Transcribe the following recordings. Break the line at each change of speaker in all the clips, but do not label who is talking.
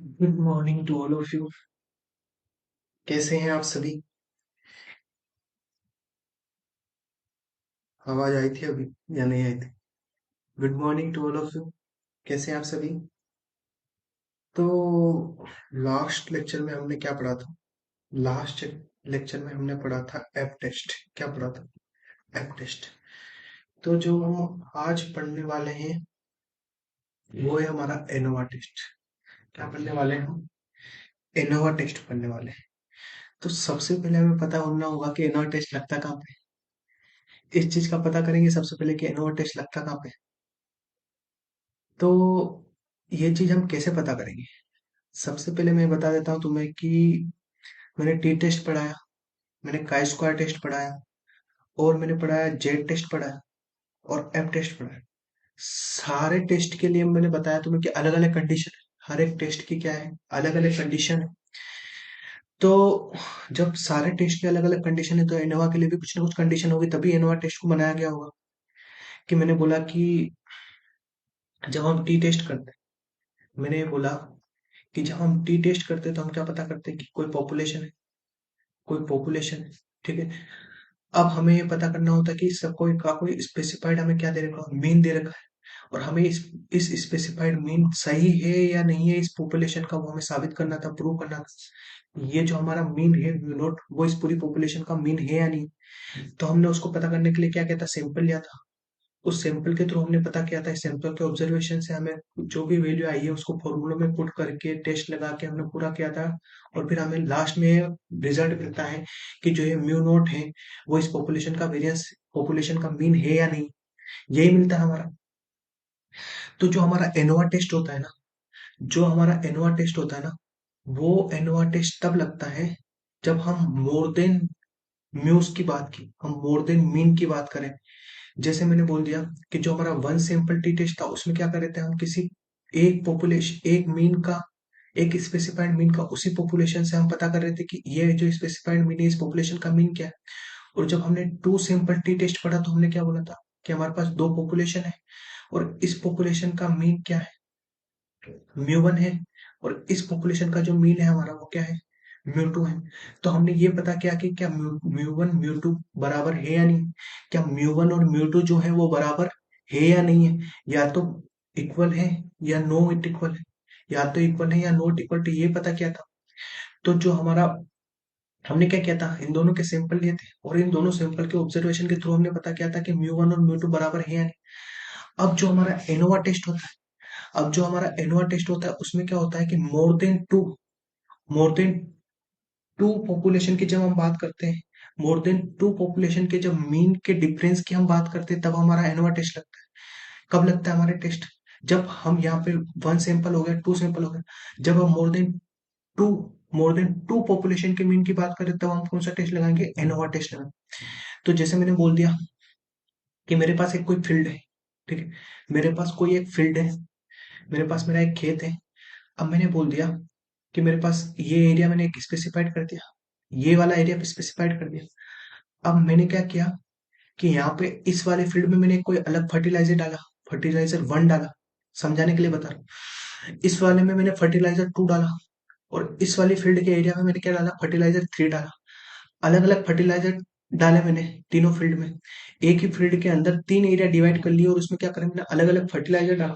Good morning to all of you. कैसे हैं आप सभी? आवाज आई थी अभी या नहीं आई थी? Good morning to all of you. कैसे हैं आप सभी? तो लास्ट लेक्चर में हमने क्या पढ़ा था? लास्ट लेक्चर में हमने पढ़ा था एप टेस्ट। क्या पढ़ा था? एप टेस्ट। तो जो हम आज पढ़ने वाले हैं वो है हमारा एनोवा टेस्ट। क्या पढ़ने वाले हैं हम? एनोवा टेस्ट पढ़ने वाले हैं। तो सबसे पहले हमें पता होना होगा कि एनोवा टेस्ट लगता कहाँ पे। इस चीज का पता करेंगे सबसे पहले कि एनोवा टेस्ट लगता कहाँ पे। तो ये चीज हम कैसे पता करेंगे? सबसे पहले मैं बता देता हूँ तुम्हें कि मैंने टी टेस्ट पढ़ाया, मैंने काई स्क्वायर टेस्ट पढ़ाया, और मैंने पढ़ाया जेड टेस्ट पढ़ाया, और एफ टेस्ट पढ़ाया। सारे टेस्ट के लिए मैंने बताया तुम्हें कि अलग अलग कंडीशन है। हर एक टेस्ट की क्या है? अलग अलग कंडीशन है। तो जब सारे टेस्ट के अलग अलग कंडीशन है तो इनोवा के लिए भी कुछ ना कुछ कंडीशन होगी, तभी इनोवा टेस्ट को बनाया गया होगा। कि मैंने बोला कि जब हम टी टेस्ट करते हैं, मैंने ये बोला कि जब हम टी टेस्ट करते हैं तो हम क्या पता करते हैं कि कोई पॉपुलेशन है, कोई पॉपुलेशन है। ठीक है। अब हमें ये पता करना होता है कि सब कोई स्पेसिफाइड हमें क्या दे रखा है? मीन दे रखा है। और हमें इस स्पेसिफाइड मीन सही है या नहीं है इस पॉपुलेशन का, वो हमें साबित करना था, प्रूव करना था। ये जो हमारा मीन है म्यू नॉट, वो इस पूरी पॉपुलेशन का मीन है या नहीं। तो हमने उसको पता करने के लिए क्या किया था? सैंपल लिया था। उस सैंपल के थ्रू हमने पता किया था, इस सैंपल के ऑब्जर्वेशन से हमें जो भी वैल्यू आई है उसको फॉर्मूलों में पुट करके टेस्ट लगा के हमने पूरा किया था। और फिर हमें लास्ट में रिजल्ट मिलता है कि जो ये म्यू नॉट है वो इस पॉपुलेशन का वेरियंस, पॉपुलेशन का मीन है या नहीं। यही मिलता है हमारा। तो जो हमारा एनोवा टेस्ट होता है ना, जो हमारा एनोवा टेस्ट होता है ना, वो एनोवा टेस्ट तब लगता है जब हम मोर देन म्यूज की बात की, हम मोर देन मीन की बात करें। जैसे मैंने बोल दिया कि जो हमारा वन सैंपल टी टेस्ट था उसमें क्या कर रहे थे हम? किसी एक पॉपुलेशन, एक मीन का, एक स्पेसिफाइड मीन का, उसी पॉपुलेशन से हम पता कर रहे थे कि ये जो स्पेसिफाइड मीन है इस पॉपुलेशन का मीन क्या है। और जब हमने टू सैंपल टी टेस्ट पढ़ा तो हमने क्या बोला था? कि हमारे पास दो पॉपुलेशन है और इस पॉपुलेशन का मीन क्या है? म्यू वन है। और इस पॉपुलेशन का जो मीन है हमारा वो क्या है? म्यू टू है। तो हमने ये पता किया कि क्या म्यू वन म्यू टू बराबर है या नहीं। क्या म्यू वन और म्यू टू जो है वो बराबर है या नहीं है, या तो इक्वल है या नो इट इक्वल है, या तो इक्वल है या नॉट इक्वल टू, ये पता किया था। तो जो हमारा, हमने क्या किया था? इन दोनों के सैंपल लिए थे और इन दोनों सैंपल के ऑब्जर्वेशन के थ्रू हमने पता किया था कि म्यू वन और म्यू टू बराबर है या नहीं। अब जो हमारा एनोवा टेस्ट होता है, अब जो हमारा एनोवा टेस्ट होता है उसमें क्या होता है कि मोर देन टू पॉपुलेशन की जब हम बात करते हैं, मोर देन टू पॉपुलेशन के जब मीन के डिफरेंस की हम बात करते हैं तब हमारा एनोवा टेस्ट लगता है। कब लगता है हमारे टेस्ट? जब हम यहाँ पे वन सैंपल हो गया, टू सैंपल हो गया, जब हम two more than two population के मीन की बात करें तब हम कौन सा टेस्ट लगाएंगे? एनोवा टेस्ट लगाएंगे। तो जैसे मैंने बोल दिया कि मेरे पास एक कोई फील्ड है। ठीक है। मेरे पास कोई एक फील्ड है, मेरे पास मेरा एक खेत है। अब मैंने बोल दिया कि मेरे पास ये एरिया मैंने एक स्पेसिफाइड कर दिया, ये वाला एरिया स्पेसिफाइड कर दिया। अब मैंने क्या किया कि यहाँ पे इस वाले फील्ड में मैंने कोई अलग फर्टिलाइजर डाला, फर्टिलाइजर वन डाला। समझाने के लिए बता रहा हूँ। इस वाले में मैंने फर्टिलाइजर टू डाला, और इस वाली फील्ड के एरिया में मैंने क्या डाला? फर्टिलाइजर थ्री डाला। अलग अलग फर्टिलाइजर डाले मैंने तीनों फील्ड में। एक ही फील्ड के अंदर तीन एरिया डिवाइड कर लिए और उसमें क्या करें? मैंने अलग अलग फर्टिलाइजर डाला।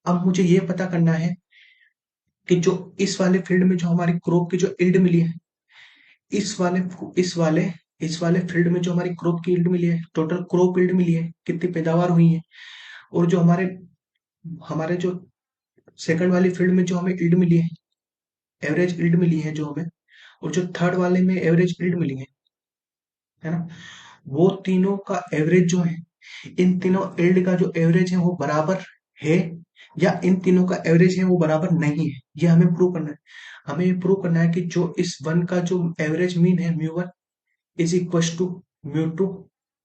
अब मुझे ये पता करना है कि जो इस वाले फील्ड में जो हमारी क्रॉप की जो इल्ड मिली है, इस वाले इस वाले इस वाले फील्ड में जो हमारी क्रॉप की इल्ड मिली है, टोटल क्रॉप इल्ड मिली है, कितनी पैदावार हुई है। और जो हमारे हमारे जो सेकंड वाली फील्ड में जो हमें इल्ड मिली है, एवरेज इल्ड मिली है जो हमें, और जो थर्ड वाले में एवरेज इल्ड मिली है ना, वो तीनों का एवरेज जो है, इन तीनों इल्ड का जो एवरेज है वो बराबर है, या इन तीनों का एवरेज है वो बराबर नहीं है। ये हमें प्रूव करना है। हमें ये प्रूव करना है कि जो इस वन का जो एवरेज मीन है mu one is equal to mu two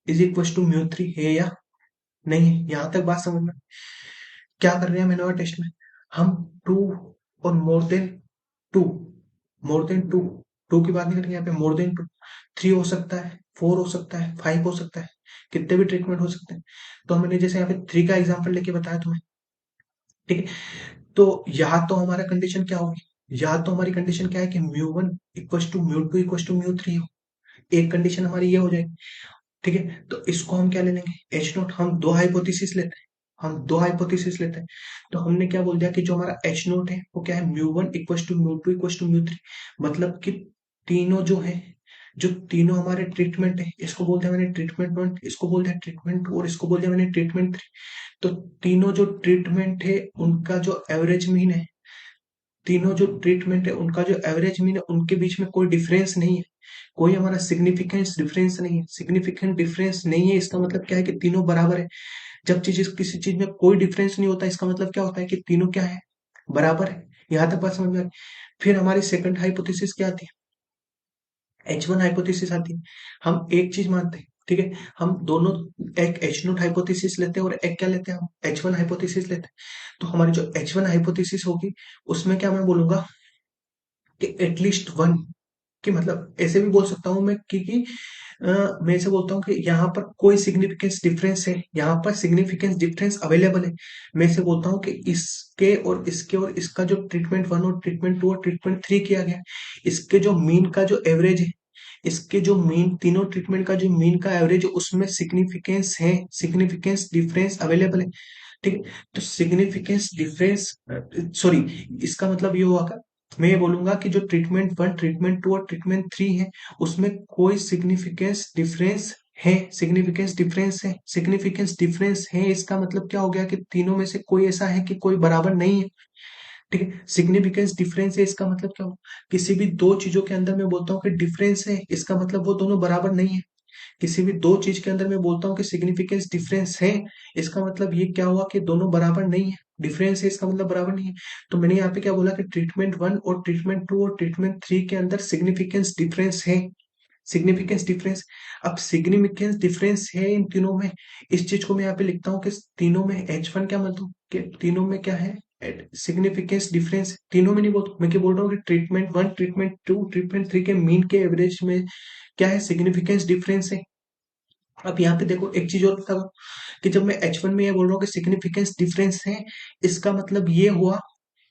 is equal to mu three है या नहीं है। यहां तक बात समझ में? क्या कर रहे हैं मैंने टेस्ट में? हम टू और two more than two two की बात नहीं करेंगे यहाँ पे। मोर देन टू, थ्री हो सकता है, फोर हो सकता है, फाइव हो सकता है, कितने भी ट्रीटमेंट हो सकते हैं। तो मैंने जैसे यहाँ पे थ्री का एग्जांपल लेके बताया तुम्हें। ठीक है। तो यहाँ तो हमारा कंडीशन क्या होगी, यहाँ तो हमारी कंडीशन क्या है कि mu 1 equal to mu 2 equal to mu 3 हो। एक कंडीशन हमारी ये हो जाएगी। ठीक है, तो इसको हम क्या ले लेंगे, H0। हम दो हाइपोथेसिस लेते हैं, तो हमने क्या बोल दिया कि जो हमारा H0 है वो क्या है, mu 1 equal to mu 2 equal to mu 3। मतलब कि तीनों जो है, जो तीनों हमारे ट्रीटमेंट है, इसको बोल दिया मैंने ट्रीटमेंट 1, इसको बोल दिया ट्रीटमेंट 2 और इसको बोल दिया मैंने ट्रीटमेंट 3। तो तीनों जो ट्रीटमेंट है उनका जो एवरेज मीन है, तीनों जो ट्रीटमेंट है उनका जो एवरेज मीन है, उनके बीच में कोई डिफरेंस नहीं है, कोई हमारा सिग्निफिकेंस डिफरेंस नहीं है। सिग्निफिकेंट डिफरेंस नहीं है इसका मतलब क्या है कि तीनों बराबर है। जब चीज किसी चीज में कोई डिफरेंस नहीं होता, इसका मतलब क्या होता है कि तीनों क्या है, बराबर है। यहां तक बात समझ में आ गई। फिर हमारी सेकंड हाइपोथेसिस क्या आती है, H1 हाइपोथेसिस आती है। हम एक चीज मानते हैं, ठीक है, हम दोनों एक H0 हाइपोथेसिस लेते हैं और एक क्या लेते हैं, हम H1 हाइपोथेसिस लेते हैं। तो हमारी जो H1 हाइपोथेसिस होगी उसमें क्या मैं बोलूंगा कि एटलीस्ट वन, कि मतलब ऐसे भी बोल सकता हूँ मैं कि मैं ऐसे बोलता हूँ कि यहाँ पर कोई सिग्निफिकेंस डिफरेंस है, यहाँ पर सिग्निफिकेंस डिफरेंस अवेलेबल है। मैं ऐसे बोलता हूँ कि इसके और इसका जो ट्रीटमेंट 1 और ट्रीटमेंट 2 और ट्रीटमेंट 3 किया गया, इसके जो मीन का जो एवरेज है, इसके जो मीन तीनों ट्रीटमेंट का जो मीन का एवरेज है उसमें सिग्निफिकेंस है, सिग्निफिकेंस डिफरेंस अवेलेबल है। ठीक है, तो सिग्निफिकेंस डिफरेंस, सॉरी, इसका मतलब ये हुआ, मैं ये बोलूंगा कि जो ट्रीटमेंट 1 ट्रीटमेंट 2 और ट्रीटमेंट 3 है उसमें कोई सिग्निफिकेंस डिफरेंस है, सिग्निफिकेंस डिफरेंस है, सिग्निफिकेंस डिफरेंस है। इसका मतलब क्या हो गया कि तीनों में से कोई ऐसा है कि कोई बराबर नहीं है। ठीक है, सिग्निफिकेंस डिफरेंस है इसका मतलब क्या हो, किसी भी दो चीजों के अंदर मैं बोलता हूँ कि डिफरेंस है, इसका मतलब वो दोनों बराबर नहीं है। किसी भी दो चीज के अंदर मैं बोलता हूँ कि सिग्निफिकेंस डिफरेंस है, इसका मतलब ये क्या हुआ कि दोनों बराबर नहीं है। डिफरेंस है इसका मतलब बराबर नहीं है। तो मैंने यहाँ पे क्या बोला कि ट्रीटमेंट 1 और ट्रीटमेंट 2 और ट्रीटमेंट 3 के अंदर सिग्निफिकेंस डिफरेंस है, सिग्निफिकेंस डिफरेंस। अब सिग्निफिकेंस डिफरेंस है इन तीनों में, इस चीज को मैं यहाँ पे लिखता हूँ कि तीनों में H1 क्या मतलब कि तीनों में क्या है, सिग्निफिकेंस डिफरेंस। तीनों में नहीं बोल, मैं क्या बोल रहा हूँ कि ट्रीटमेंट 1 ट्रीटमेंट 2 ट्रीटमेंट 3 के मीन के एवरेज में क्या है, सिग्निफिकेंस डिफरेंस है। अब यहाँ पे देखो एक चीज और बताओ कि जब मैं H1 में ये बोल रहा हूँ कि सिग्निफिकेंस डिफरेंस है, इसका मतलब ये हुआ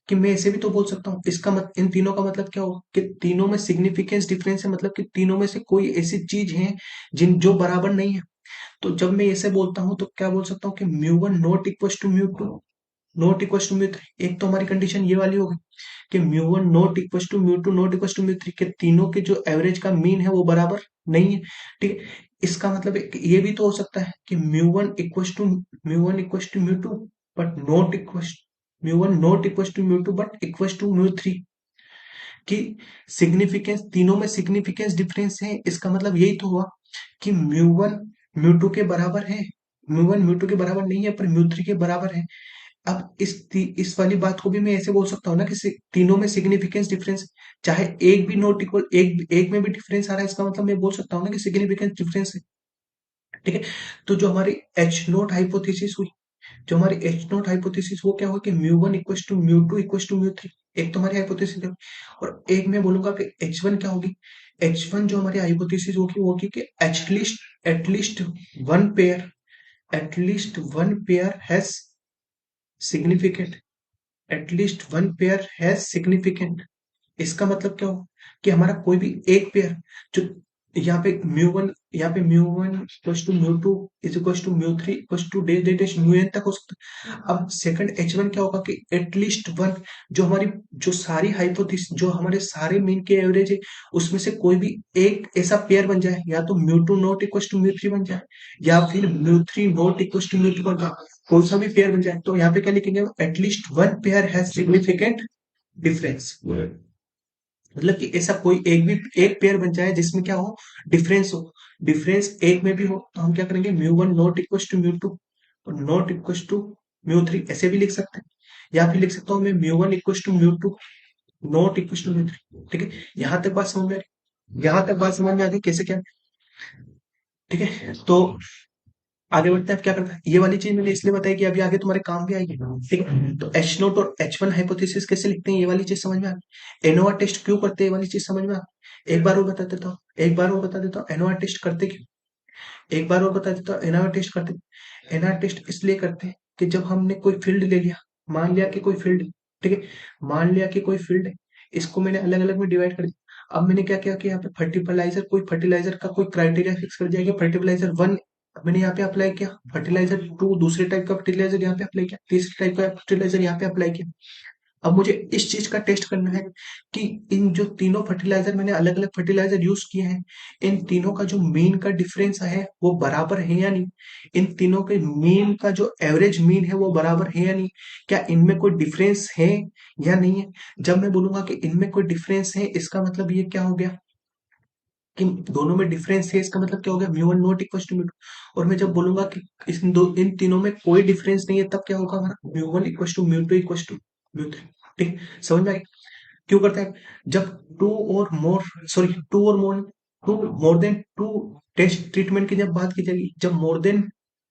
कि मैं ऐसे भी तो बोल सकता हूँ, इसका इन तीनों का मतलब क्या होगा कि तीनों में सिग्निफिकेंस डिफरेंस है, मतलब कि तीनों में से कोई ऐसी चीज है जिन जो बराबर नहीं है। तो जब मैं ऐसे बोलता हूँ तो क्या बोल सकता हूँ कि mu 1 not equal to mu 2 not equal to mu 3। एक तो हमारी कंडीशन ये वाली होगी कि mu 1 not equal to mu 2 not equal to mu 3, के तीनों के जो एवरेज का मीन है वो बराबर नहीं है। ठीक है, इसका मतलब ये भी तो हो सकता है कि mu 1 equal to mu 2 but not equal, mu 1 not equal to mu 2 but equal to mu 3, कि सिग्निफिकेंस तीनों में सिग्निफिकेंस डिफरेंस है। इसका मतलब यही तो हुआ कि म्यू 2 के बराबर है, म्यू 1 म्यू 2 के बराबर नहीं है पर म्यू 3 के बराबर है। अब इस वाली बात को भी मैं ऐसे बोल सकता हूँ ना कि तीनों में सिग्निफिकेंस डिफरेंस, चाहे एक भी नॉट इक्वल, एक में भी डिफरेंस आ रहा है, इसका मतलब मैं बोल सकता हूँ ना कि सिग्निफिकेंस डिफरेंस है। ठीक है, तो जो हमारी H0 हाइपोथेसिस हुई, जो हमारी H0 हाइपोथेसिस वो क्या हुआ कि mu 1 equal to mu 2 equal to mu 3। एक तो हमारी हाइपोथेसिस है और एक मैं बोलूंगा कि H1 क्या होगी, H1 जो हमारी हाइपोथेसिस होगी वो होगी कि at least one pair, at least one pair has significant, at least one pair has significant. इसका मतलब क्या हो कि हमारा कोई भी एक पेयर जो यहाँ पे mu 1 equal to mu 2 is equal to mu 3 equal to डे डे डैश म्यू एन तक हो सकता है। अब सेकंड H1 क्या होगा कि एटलीस्ट वन, जो हमारी जो सारी हाइपोथेसिस जो हमारे सारे मीन के एवरेज है उसमें से कोई भी एक ऐसा पेयर बन जाए, या तो mu 2 not equal to mu 3 बन जाए या फिर mu 3 not equal to mu 2 बन जाए, कोई सा भी पेयर बन जाए। तो यहाँ पे क्या लिखेंगे, at least one pair has significant difference. मतलब कि ऐसा कोई एक पेयर बन जाए जिसमें क्या हो, डिफरेंस हो, डिफरेंस एक में भी हो, तो हम क्या करेंगे mu 1 not equal to mu 2 और नॉट इक्वल टू म्यू 3, ऐसे भी लिख सकते हैं। या फिर लिख सकता हूँ मैं mu 1 equal to mu 2 not equal to mu 3। ठीक है, यहाँ तक बात समझ में आ रही, यहाँ तक बात समझ में आ गई कैसे क्या। ठीक है, तो आगे बढ़ते हैं। अब क्या करना है, ये वाली चीज मैंने इसलिए बताई कि अभी आगे तुम्हारे काम भी आएगी। ठीक है, तो H0 और H1 हाइपोथेसिस कैसे लिखते हैं, ये वाली चीज समझ में आ गई। एनोवा टेस्ट क्यों करते हैं, ये वाली चीज समझ में आ गई। एक बार और बता देता हूँ, एक बार और बता देता हूँ एनोवा टेस्ट करते क्यों, एक बार और बता देता हूँ एनोवा टेस्ट करते। एनोवा टेस्ट इसलिए करते हैं कि जब हमने कोई फील्ड ले लिया, मान लिया कि कोई फील्ड, ठीक है। मान लिया कि कोई फील्ड है, इसको मैंने अलग अलग में डिवाइड कर दिया। अब मैंने क्या किया कि यहाँ पे फर्टिलाइजर, कोई फर्टिलाइजर का कोई क्राइटेरिया फिक्स कर दिया कि फर्टिलाइजर वन मैंने यहाँ पे अप्लाई किया, फर्टिलाइजर टू दूसरे टाइप का फर्टिलाइजर यहाँ पे अप्लाई किया, तीसरे टाइप का फर्टिलाइजर यहाँ पे अप्लाई किया। अब मुझे इस चीज का टेस्ट करना है कि इन जो तीनों फर्टिलाइजर मैंने अलग अलग फर्टिलाइजर यूज किए हैं, इन तीनों का जो मीन का डिफरेंस है वो बराबर है या नहीं, इन तीनों के मीन का जो एवरेज मीन है वो बराबर है या नहीं, क्या इनमें कोई डिफरेंस है या नहीं है। जब मैं बोलूंगा कि इनमें कोई डिफरेंस है, इसका मतलब ये क्या हो गया कि दोनों में डिफरेंस है, इसका मतलब क्या हो गया, mu one not equal to mu two. और मैं जब बोलूंगा कि इन तीनों में कोई डिफरेंस नहीं है, तब क्या होगा हमारा, mu one equal to mu two equal to mu three. ठीक, समझ में आई। क्यों करता है, जब टू और more sorry two more than two test treatment की जब बात की जाएगी, जब मोर देन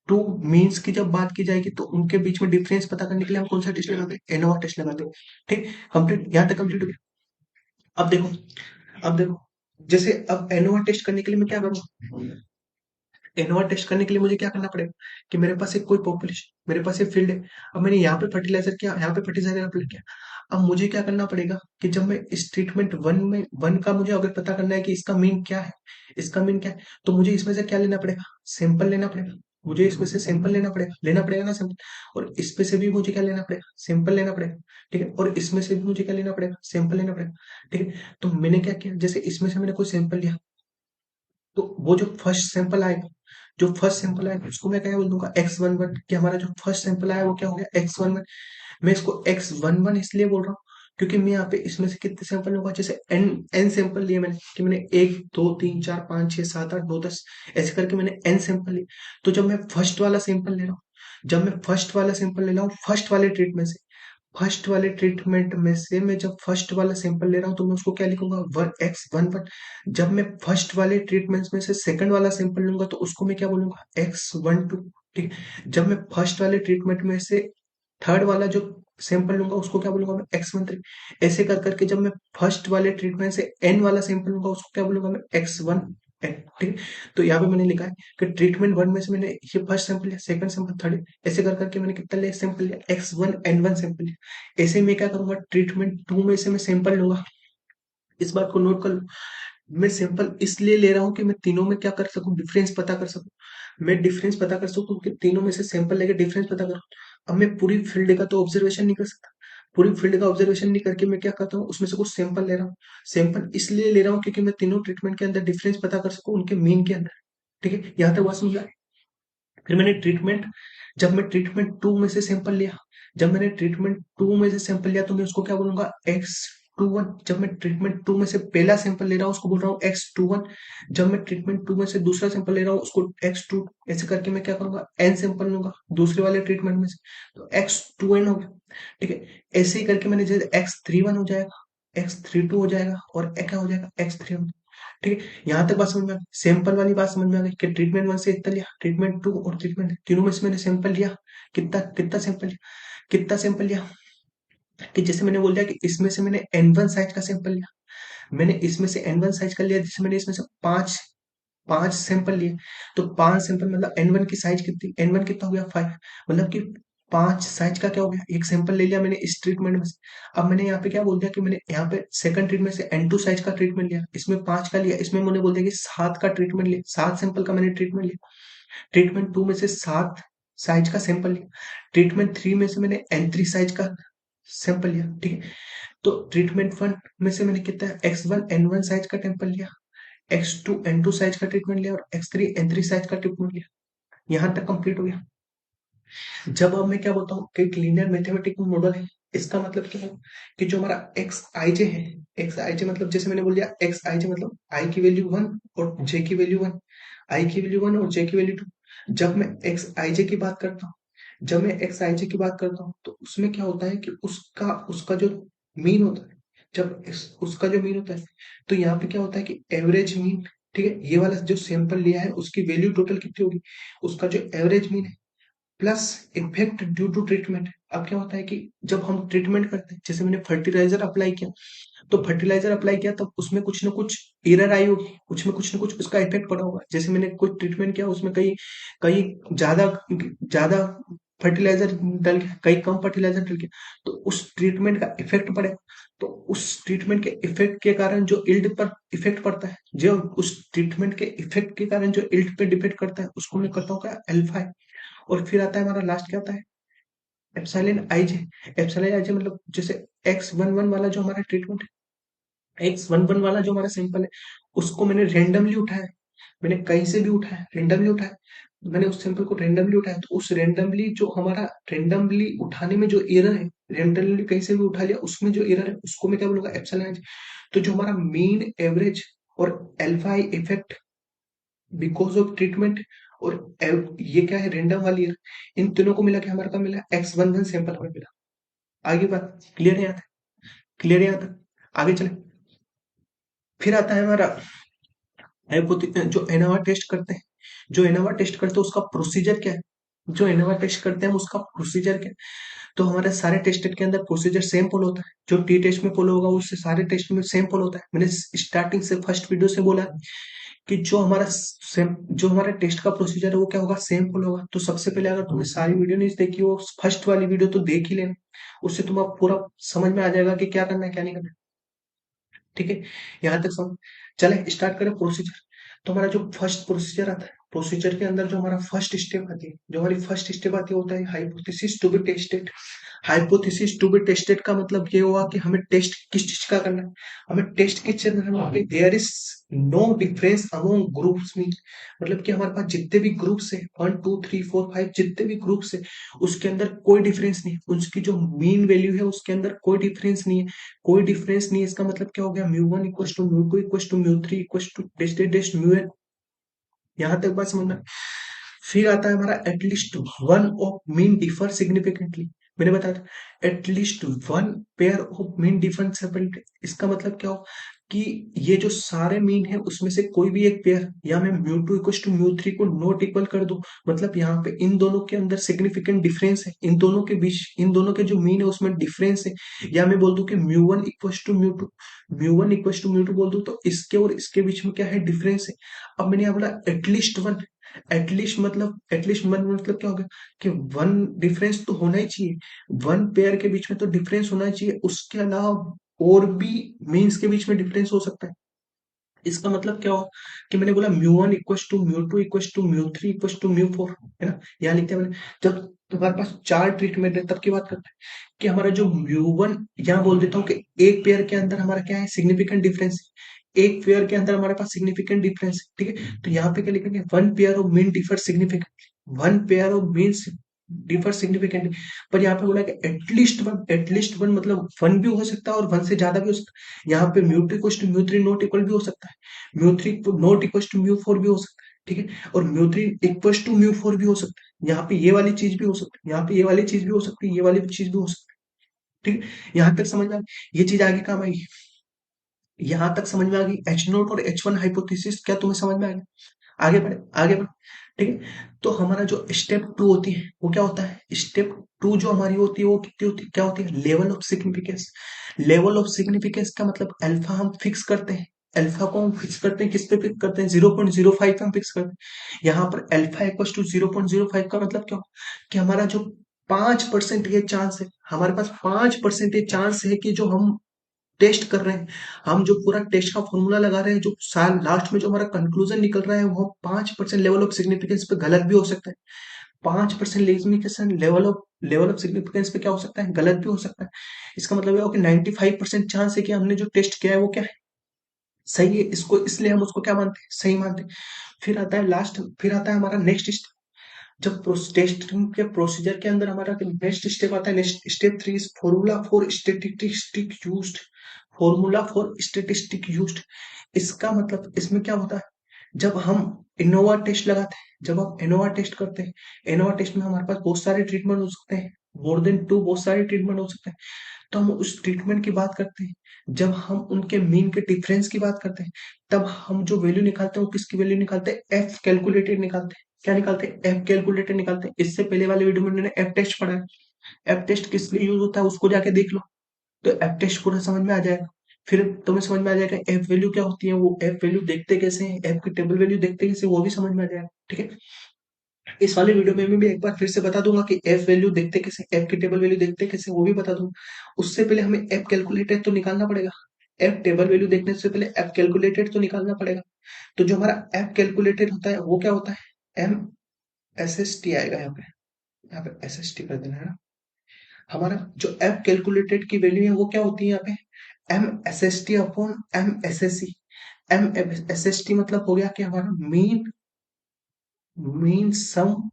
टू मीन्स की जब बात की जाएगी, तो उनके बीच में डिफरेंस पता करने के लिए हम कौन सा टेस्ट लगाते हैं, एनोवा टेस्ट लगाते हैं। ठीक, कंप्लीट, यहाँ तक कंप्लीट हो गया। अब देखो, अब देखो, जैसे अब एनोवा टेस्ट करने के लिए मैं क्या करूंगा, एनोवा टेस्ट करने के लिए मुझे क्या करना पड़ेगा कि मेरे पास एक कोई पॉपुलेशन, मेरे पास एक फील्ड है। अब मैंने यहाँ पे फर्टिलाइजर किया, यहाँ पे फर्टिलाइजर अप्लाई किया। अब मुझे क्या करना पड़ेगा कि जब मैं इस ट्रीटमेंट वन में, वन का मुझे अगर पता करना है कि इसका मीन क्या है, इसका मीन क्या है, तो मुझे इसमें से क्या लेना पड़ेगा, सैंपल लेना पड़ेगा। मुझे इसमें से सैंपल लेना पड़ेगा ना सैंपल। और इसमें से भी मुझे क्या लेना पड़ेगा, सैंपल लेना पड़ेगा। ठीक है, और इसमें से भी मुझे क्या लेना पड़ेगा, सैंपल लेना पड़ेगा। ठीक है, तो मैंने क्या किया, जैसे इसमें से मैंने कोई सैंपल लिया, तो वो जो फर्स्ट सैंपल आएगा, जो फर्स्ट सैंपल आएगा उसको मैं क्या बोल दूंगा, एक्स वन वन, कि हमारा जो फर्स्ट सैंपल आया वो क्या हो गया, एक्स वन वन। मैं इसको एक्स वन वन इसलिए बोल रहा हूँ क्योंकि मैं यहाँ पे इसमें से कितने सैंपल लूंगा, जैसे एन एन सैंपल लिए मैंने, कि मैंने एक दो तीन चार पाँच छह सात आठ नौ दस, ऐसे करके मैंने एन सैंपल लिए। तो जब मैं फर्स्ट वाला सैंपल ले रहा हूँ, जब मैं फर्स्ट वाला सैंपल ले रहा हूँ फर्स्ट वाले ट्रीटमेंट से, फर्स्ट वाले ट्रीटमेंट में से मैं जब फर्स्ट वाला सैंपल ले रहा हूँ, तो मैं उसको क्या लिखूंगा, वन एक्स वन वन। जब मैं फर्स्ट वाले ट्रीटमेंट में से सेकंड वाला सैंपल लूंगा, तो उसको मैं क्या बोलूंगा, एक्स वन टू। ठीक है, जब मैं फर्स्ट वाले ट्रीटमेंट में से थर्ड वाला जो सैंपल लूंगा, उसको क्या बोलूंगा मैं, एक्स वन थ्री। ऐसे कर करके जब मैं फर्स्ट वाले ट्रीटमेंट से एन वाला सैंपल लूंगा, उसको क्या बोलूंगा मैं, एक्स वन एन। ठीक है, तो यहाँ पे मैंने लिखा है कि ट्रीटमेंट वन में से मैंने ये फर्स्ट सैंपल लिया, सेकंड सैंपल, थर्ड, ऐसे कर करके मैंने कितना लिया, सैंपल लिया, x one n one sample लिया। ऐसे मैं क्या करूंगा, ट्रीटमेंट टू में से मैं सैंपल लूंगा। इस बात को नोट कर लो, मैं सैंपल इसलिए ले रहा हूँ कि मैं तीनों में क्या कर सकूं, डिफरेंस पता कर सकूं। मैं डिफरेंस पता कर सकूं कि तीनों में से सैंपल लेके डिफरेंस पता करूं। अब मैं पूरी फील्ड का तो ऑब्जर्वेशन नहीं कर सकता, पूरी फील्ड का ऑब्जर्वेशन नहीं करके मैं क्या करता हूँ, उसमें से कुछ सैंपल ले रहा हूँ। सैंपल इसलिए ले रहा हूँ क्योंकि मैं तीनों ट्रीटमेंट के अंदर डिफरेंस पता कर सकूं उनके मीन के अंदर। ठीक है, यहाँ तक बात समझ आए। फिर मैंने ट्रीटमेंट, जब मैं ट्रीटमेंट टू में से सैंपल लिया, जब मैंने ट्रीटमेंट टू में से सैंपल लिया, तो मैं उसको क्या बोलूंगा, एक्स टू वन। जब मैं ट्रीटमेंट टू में से पहला सैंपल ले रहा हूँ, उसको बोल रहा हूँ एक्स टू वन। जब मैं ट्रीटमेंट टू में से दूसरा सैंपल ले रहा हूँ, उसको एक्स टू। ऐसे करके मैं क्या करूंगा, एन सैंपल लूंगा दूसरे वाले ट्रीटमेंट में से, तो एक्स टू एन हो गया। ठीक है, ऐसे ही करके मैंने जैसे एक्स थ्री वन हो जाएगा, एक्स थ्री टू हो जाएगा, और क्या हो जाएगा, एक्स थ्री वन। ठीक है, यहाँ तक बात समझ में आ गई, सैंपल वाली बात समझ में आ गई कि ट्रीटमेंट वन से इतना लिया, ट्रीटमेंट टू और ट्रीटमेंट तीनों में से मैंने सैंपल लिया। कितना कितना सैंपल लिया, कितना सैंपल लिया, कि जैसे मैंने बोल दिया कि इसमें से मैंने एन वन साइज का सैंपल लिया, मैंने इसमें से एन वन साइज का लिया, जैसे मैंने इसमें से पांच पांच सैंपल लिए, तो पांच सैंपल मतलब एन वन की साइज कितनी, एन वन कितना हो गया, फाइव। मतलब कि पांच साइज का क्या हो गया, एक सैंपल ले लिया मैंने इस ट्रीटमेंट में से। अब मैंने यहाँ पे क्या बोल दिया कि मैंने यहाँ पे सेकंड ट्रीटमेंट से एन टू साइज का ट्रीटमेंट लिया, इसमें पांच का लिया, इसमें मैंने बोल दिया कि सात का ट्रीटमेंट लिया, सात सैंपल का मैंने ट्रीटमेंट लिया। ट्रीटमेंट टू में से सात साइज का सैंपल लिया, ट्रीटमेंट थ्री में से मैंने एन थ्री साइज का सैंपल लिया। ठीक है, तो ट्रीटमेंट वन में से मैंने कितना, x one n one size का सैंपल लिया, x two n two size का ट्रीटमेंट लिया, और x three n three size का ट्रीटमेंट लिया। यहाँ तक कंप्लीट हो गया। जब अब मैं क्या बोलता हूँ कि एक लीनियर मैथमेटिकल मॉडल है, इसका मतलब क्या है कि जो हमारा एक्स आई जे है, एक्स आई जे मतलब जैसे मैंने बोल दिया, एक्स आई जे मतलब आई की वैल्यू वन और जे की वैल्यू वन, आई की वैल्यू वन और जे की वैल्यू टू। जब मैं एक्स आई जे की बात करता हूँ, जब मैं एक्स आई जे की बात करता हूँ, तो उसमें क्या होता है कि उसका उसका जो मीन होता है, जब उसका जो मीन होता है, तो यहाँ पे क्या होता है कि एवरेज मीन। ठीक है, ये वाला जो सैंपल लिया है उसकी वैल्यू टोटल कितनी होगी, उसका जो एवरेज मीन है, plus effect due to treatment. अब क्या होता है कि जब हम ट्रीटमेंट करते हैं, जैसे मैंने फर्टिलाइजर अप्लाई किया, तो फर्टिलाइजर अप्लाई किया तब उसमें कुछ ना कुछ एरर आई होगी, उसमें कुछ ना कुछ उसका इफेक्ट पड़ा होगा। जैसे मैंने कुछ ट्रीटमेंट किया, उसमें कई कई ज्यादा ज्यादा फर्टिलाइजर डल गया, कहीं कम फर्टिलाइजर डल गया, तो उस ट्रीटमेंट का इफेक्ट पड़ेगा। तो उस ट्रीटमेंट के इफेक्ट के कारण जो इल्ड पर इफेक्ट पड़ता है, जो उस ट्रीटमेंट के इफेक्ट के कारण जो इल्ड पे डिपेंड करता है, उसको मैं करता हूँ क्या, अल्फा है। और फिर आता है हमारा लास्ट क्या आता है, एप्सिलॉन आईजे। एप्सिलॉन आईजे मतलब जैसे X11 वाला जो हमारा ट्रीटमेंट है, X11 वाला जो हमारा सैंपल है, उसको मैंने रेंडमली उठाया, मैंने कहीं से भी उठाया, रेंडमली उठाया, मैंने उस सैंपल को रेंडमली उठाया, तो उस रेंडमली जो हमारा रेंडमली उठाने में जो एरर है, रेंडमली कहीं से भी उठा लिया, उसमें जो एरर है उसको मैं क्या बोलूंगा, एप्सिलॉन। तो जो हमारा मीन एवरेज और alpha I effect because of treatment, और ये क्या है, रेंडम वाली एरर, इन तीनों को मिला के हमारे पास मिला X11 सैंपल हमें मिला। आगे बात क्लियर है यहाँ तक, क्लियर है यहाँ तक, आगे चले। फिर आता है हमारा जो एनोवा टेस्ट करते हैं, जो एनोवा टेस्ट करते हैं उसका प्रोसीजर क्या है, जो एनोवा टेस्ट करते हैं उसका प्रोसीजर क्या है। तो हमारे सारे टेस्ट के अंदर प्रोसीजर सेम फॉलो होता है, जो टी टेस्ट में फॉलो होगा उससे सारे टेस्ट में सेम फॉलो होता है। मैंने स्टार्टिंग से फर्स्ट वीडियो से बोला कि जो हमारा सेम, जो हमारा टेस्ट का प्रोसीजर है वो क्या होगा, सेम फॉलो होगा। तो सबसे पहले अगर तुमने सारी वीडियो नहीं देखी हो, फर्स्ट वाली वीडियो तो देख ही लेना, उससे तुम्हें पूरा समझ में आ जाएगा कि क्या करना है क्या नहीं करना है। ठीक है, यहाँ तक समझ। चले स्टार्ट करें प्रोसीजर। तो हमारा जो फर्स्ट प्रोसीजर आता है, प्रोसीजर के अंदर जो हमारा फर्स्ट स्टेप आती है, जो हमारी फर्स्ट स्टेप आती है, होता है hypothesis to be tested. Hypothesis to be tested का मतलब ये हुआ कि हमें टेस्ट किस चीज का करना है, हमें टेस्ट किस चीज का करना है, there is no difference among groups mean, मतलब कि हमारे पास जितने भी ग्रुप्स है, 1 2 3 4 5, जितने भी ग्रुप्स है, उसके अंदर कोई डिफरेंस नहीं है, उसकी जो मीन वैल्यू है उसके अंदर कोई डिफरेंस नहीं है। कोई डिफरेंस नहीं है, इसका मतलब क्या हो गया, mu 1 equal to mu 2 equal to mu 3 equal to tested test mu n। यहाँ तक बात समझना। फिर आता है हमारा at least one of mean differ significantly. मैंने बताया था at least one pair of mean differ separately, इसका मतलब क्या हो कि ये जो सारे मीन है उसमें से कोई भी एक पेयर, या मैं म्यू 2 इक्वल टू म्यू 3 को नॉट इक्वल कर दूं, मतलब यहाँ पे इन दोनों के अंदर सिग्निफिकेंट डिफरेंस है, इन दोनों के बीच, इन दोनों के जो मीन है उसमें डिफरेंस है, या मैं बोल दूं कि mu 1 equal to mu 2, mu 1 equal to mu 2 बोल दूं, तो इसके और इसके बीच में क्या है, डिफरेंस है। अब मैंने यहाँ बोला एटलीस्ट वन, एटलीस्ट मतलब क्या हो गया कि वन डिफरेंस तो होना ही चाहिए, वन पेयर के बीच में तो डिफरेंस होना चाहिए, उसके अलावा और भी मीन्स के बीच में डिफरेंस हो सकता है। इसका मतलब क्या हो कि मैंने बोला mu 1 equal to mu 2 equal to mu 3 equal to mu 4, है ना, यहाँ लिखते हैं मैंने। जब तुम्हारे पास चार ट्रीटमेंट है तब की बात करते हैं कि हमारा जो म्यू 1, यहाँ बोल देता हूँ कि एक पेयर के अंदर हमारा क्या है, सिग्निफिकेंट डिफरेंस, एक पेयर के अंदर हमारे पास सिग्निफिकेंट डिफरेंस, ठीक है। तो यहाँ पे क्या लिखेंगे, one pair of mean differ significantly, one pair of mean differ significantly. पर यहाँ पे बोला कि एटलीस्ट वन, एटलीस्ट वन मतलब वन भी हो सकता है और वन से ज्यादा भी हो सकता है। यहाँ पे mu 2 equal to mu 3 not equal भी हो सकता है, mu 3 not equal to mu 4 भी हो सकता है, ठीक है, और म्यू 3 इक्वल टू म्यू 4 भी हो सकता है। यहाँ पे ये वाली चीज भी हो सकती है, यहाँ पे ये वाली चीज भी हो सकती है, ये वाली चीज भी हो सकती है, ठीक है। यहाँ तक समझ में आ गई, ये चीज आगे काम आएगी। यहाँ तक समझ में आ गई H0 और H1 हाइपोथेसिस, क्या तुम्हें समझ में आ गया, आगे बढ़े आगे बढ़े। ठीक है, तो हमारा जो स्टेप 2 होती है वो क्या होता है, स्टेप 2 जो हमारी होती है वो कितनी होती है, क्या होती है, level of significance. Level of significance का मतलब अल्फा हम फिक्स करते हैं, अल्फा को हम फिक्स करते हैं, किस पे फिक्स करते हैं, 0.05 पे हम फिक्स करते हैं। यहाँ पर अल्फा इक्वल टू 0.05 का मतलब क्या हो कि हमारा जो 5% ये चांस है, हमारे पास 5% ये चांस है कि जो हम टेस्ट कर रहे हैं, हम जो पूरा टेस्ट का फॉर्मूला लगा रहे हैं, जो साल लास्ट में जो हमारा कंक्लूजन निकल रहा है वो 5% लेवल ऑफ सिग्निफिकेंस पे गलत भी हो सकता है। 5% लेवल ऑफ सिग्निफिकेंस पे क्या हो सकता है, गलत भी हो सकता है। इसका मतलब ये हो कि 95% चांस है कि हमने जो टेस्ट किया है वो क्या है, सही है, इसको इसलिए हम उसको क्या मानते हैं, सही मानते हैं। फिर आता है लास्ट, फिर आता है हमारा नेक्स्ट स्टेप। जब टेस्टिंग के प्रोसीजर के अंदर हमारा नेक्स्ट स्टेप आता है, next step 3 is formula for statistic used, formula for statistic used. इसका मतलब इसमें क्या होता है, जब हम इनोवा टेस्ट लगाते हैं, जब हम इनोवा टेस्ट करते हैं, इनोवा टेस्ट में हमारे पास बहुत सारे ट्रीटमेंट हो सकते हैं, मोर देन 2 बहुत सारे ट्रीटमेंट हो सकते हैं। तो हम उस ट्रीटमेंट की बात करते हैं, जब हम उनके मीन के डिफरेंस की बात करते हैं, तब हम जो वैल्यू निकालते हैं वो किसकी वैल्यू निकालते हैं, एफ कैलकुलेटेड निकालते हैं। क्या निकालते हैं, एफ कैलकुलेटेड निकालते हैं। इससे पहले वाले वीडियो में मैंने एफ टेस्ट पढ़ा है, एफ टेस्ट किस लिए यूज होता है उसको जाके देख लो, तो एफ टेस्ट पूरा समझ में आ जाएगा। फिर तुम्हें समझ में आ जाएगा एफ वैल्यू क्या होती है, वो एफ वैल्यू देखते कैसे हैं, एफ की टेबल वैल्यू देखते कैसे, वो भी समझ में आ जाएगा, ठीक है। इस वाले वीडियो में भी एक बार फिर से बता दूंगा कि एफ वैल्यू देखते कैसे, एफ की टेबल वैल्यू देखते कैसे, वो भी बता दूंगा। उससे पहले हमें एफ कैलकुलेटेड तो निकालना पड़ेगा। एफ टेबल वैल्यू देखने से पहले एफ कैलकुलेटेड तो निकालना पड़ेगा। तो जो हमारा एफ कैलकुलेटेड होता है वो क्या होता है, एम एस एस टी आएगा यहाँ पे। यहाँ पे एस एस टी कर देना है ना। हमारा जो एफ कैलकुलेटेड की वैल्यू है वो क्या होती है यहाँ पे, M S S T upon M S S C. M S S T मतलब हो गया कि हमारा mean mean sum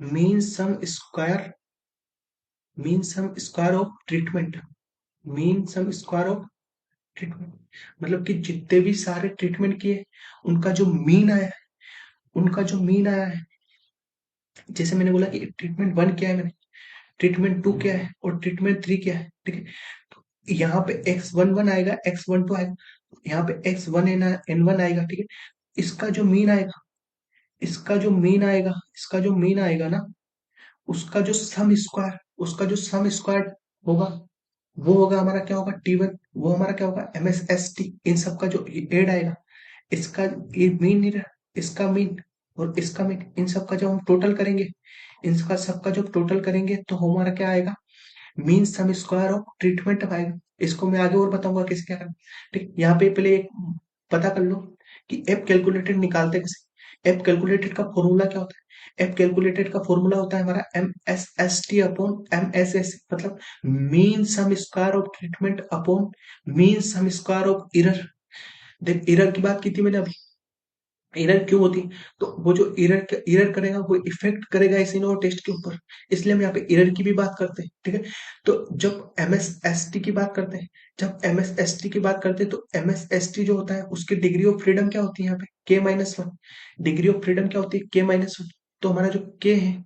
mean sum square mean sum square of treatment. Mean sum square of treatment मतलब कि जितने भी सारे ट्रीटमेंट किए उनका जो मीन आया है, उनका जो मीन आया है। जैसे मैंने बोला कि ट्रीटमेंट वन क्या है, मैंने ट्रीटमेंट टू क्या है और ट्रीटमेंट थ्री क्या है, ठीक है। तो यहाँ पे एक्स वन वन आएगा, एक्स वन टू आएगा, यहाँ पे एक्स वन एन वन आएगा, ठीक है। इसका जो मीन आएगा, इसका जो मीन आएगा ना, उसका जो सम स्क्वायर, उसका जो सम स्क्वायर होगा, वो होगा हमारा क्या होगा, टी वन। वो हमारा क्या होगा, एम एस एस टी। इन सबका जो एड आएगा, इसका ये मीन नहीं रहा, इसका मीन और इसका मीन, इन सबका जब हम टोटल करेंगे, इनका सबका जब टोटल करेंगे तो हमारा क्या आएगा, mean sum square of treatment आएगा। इसको मैं आगे और बताऊंगा कैसे क्या करना। ठीक, यहाँ पे पहले एक पता कर लो कि एफ कैलकुलेटेड निकालते कैसे। एफ कैलकुलेटेड का फॉर्मूला क्या होता है, एफ कैलकुलेटेड का फॉर्मूला होता है हमारा M S S T upon M S S, मतलब mean sum square of treatment upon mean sum square of error. देख इरर की बात की थी मैंने अभी, एरर क्यों होती है, तो वो जो एरर करेगा वो इफेक्ट करेगा इस इनो टेस्ट के ऊपर, इसलिए हम यहाँ पे एरर की भी बात करते हैं, ठीक है। तो जब एम एस एस टी की बात करते हैं, जब एम एस एस टी की बात करते हैं तो एम एस एस टी जो होता है उसकी डिग्री ऑफ फ्रीडम क्या होती है यहाँ पे, के minus one. Degree of freedom क्या होती है, के माइनस वन। तो हमारा जो के है,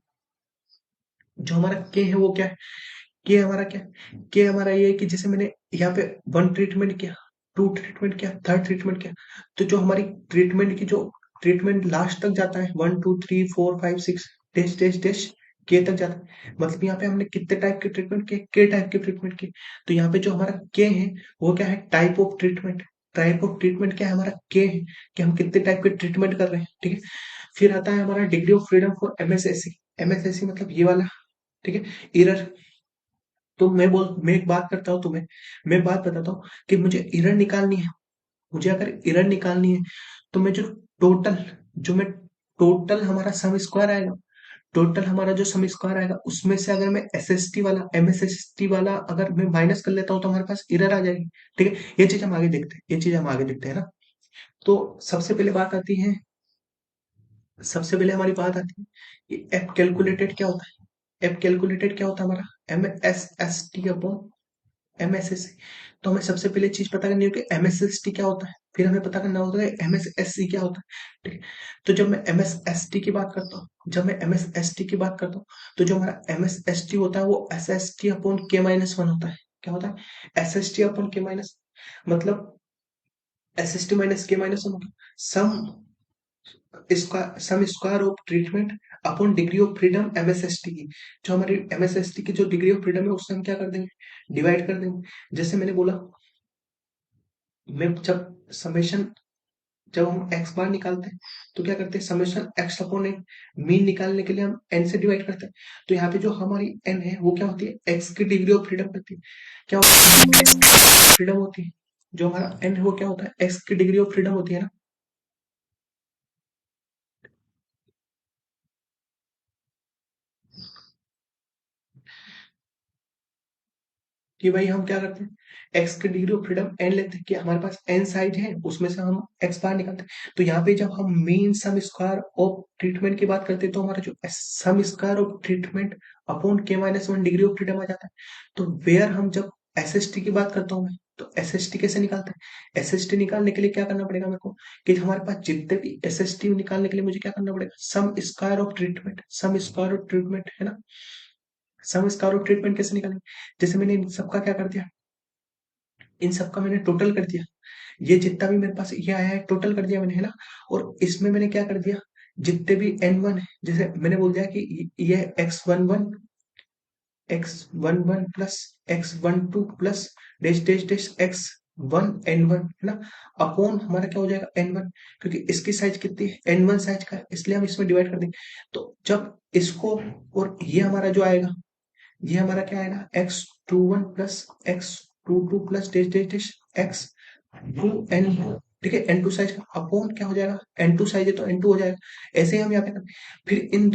जो हमारा के है वो क्या है, के हमारा क्या, के हमारा ये है कि जैसे मैंने यहाँ पे वन ट्रीटमेंट किया, टू ट्रीटमेंट किया, थर्ड ट्रीटमेंट किया, तो जो हमारी ट्रीटमेंट की जो ट्रीटमेंट लास्ट तक जाता है, one two three four five six, dash dash dash के तक जाता है। मतलब यहाँ पे हमने कितने टाइप के ट्रीटमेंट किए, के टाइप के ट्रीटमेंट किए। तो यहाँ पे जो हमारा के है वो क्या है, type of treatment. Type of treatment क्या है, हमारा के है कि हम कितने टाइप के ट्रीटमेंट कर रहे हैं, ठीक है। फिर आता है हमारा डिग्री ऑफ फ्रीडम फॉर एमएसएससी। एमएसएससी मतलब ये वाला, ठीक है, एरर। तो मैं एक बात करता हूँ तुम्हें, मैं बात बताता हूँ कि मुझे एरर निकालनी है। मुझे अगर एरर निकालनी है तो मैं जो मैं टोटल हमारा सम स्क्वायर आएगा, टोटल हमारा जो सम स्क्वायर आएगा उसमें से अगर मैं एसएसटी वाला एमएसएसटी वाला अगर मैं माइनस कर लेता हूँ तो हमारे पास एरर आ जाएगी, ठीक है। ये चीज हम आगे देखते हैं, ये चीज हम आगे देखते हैं ना। तो सबसे पहले बात आती है, सबसे पहले हमारी बात आती है कि एफ कैलकुलेटेड क्या होता है। एफ कैलकुलेटेड क्या होता है हमारा, M S S T upon MSSC. तो हमें सबसे पहले चीज पता करनी होगी एमएसएसटी क्या होता है, फिर हमें पता करना होता है एमएसएससी क्या होता है, ठीक है। तो जब मैं एमएसएसटी की बात करता हूँ, जब मैं एमएसएसटी की बात करता हूँ, तो जो हमारा एमएसएसटी होता है वो S S T upon K minus one होता है। क्या होता है, S S T upon K minus, मतलब S S T minus K minus one होगा, सम इसका sum square of treatment upon degree of freedom MSST की। जो हमारी एमएसएसटी की जो डिग्री ऑफ फ्रीडम है उससे हम क्या कर देंगे, डिवाइड कर देंगे। जैसे मैंने बोला, मैं जब समेशन, जब हम एक्स बार निकालते हैं तो क्या करते हैं, summation x upon n, mean निकालने के लिए हम एन से डिवाइड करते हैं। तो यहाँ पे जो हमारी एन है वो क्या होती है, एक्स की डिग्री ऑफ फ्रीडम करती है। क्या होता है, फ्रीडम होती है। जो हमारा एन है वो क्या होता है, एक्स की डिग्री ऑफ फ्रीडम होती है ना। कि भाई हम क्या करते हैं, एक्स की डिग्री ऑफ फ्रीडम एन लेते हैं कि हमारे पास एन साइड है, उसमें से हम एक्स बार निकालते हैं। तो यहाँ पे जब हम mean sum square of treatment की बात करते हैं तो हमारा जो sum square of treatment upon K minus one degree of freedom आ जाता है। तो वेयर हम जब एस एस टी की बात करता हूँ मैं, तो एस एस टी कैसे निकालते हैं, एस एस टी निकालने के लिए क्या करना पड़ेगा मेरे को, कि हमारे पास जितने भी एस एस टी निकालने के लिए मुझे क्या करना पड़ेगा, sum square of treatment, sum square of treatment है ना। सम स्क्वायर ऑफ ट्रीटमेंट कैसे निकालेंगे, जैसे मैंने इन सबका क्या कर दिया, इन सबका मैंने टोटल कर दिया। ये जितना भी मेरे पास ये आया है टोटल कर दिया मैंने, है ना। और इसमें मैंने क्या कर दिया, जितने भी एन वन है, जैसे मैंने बोल दिया कि ये x one one, x one one plus x one two plus dash dash dash x 1n1 है ना, अपॉन हमारा क्या हो जाएगा n1, क्योंकि इसकी साइज कितनी है, n1 साइज का है, इसलिए हम इसमें डिवाइड कर देंगे। तो जब इसको, और ये हमारा जो आएगा, ये हमारा क्या आएगा, x21 plus x22 plus dash dash dash x2n, ठीक है, n2 साइज का अपॉन क्या हो जाएगा, n2 साइज है तो n2 हो जाएगा। ऐसे ही हम यहाँ पे फिर इन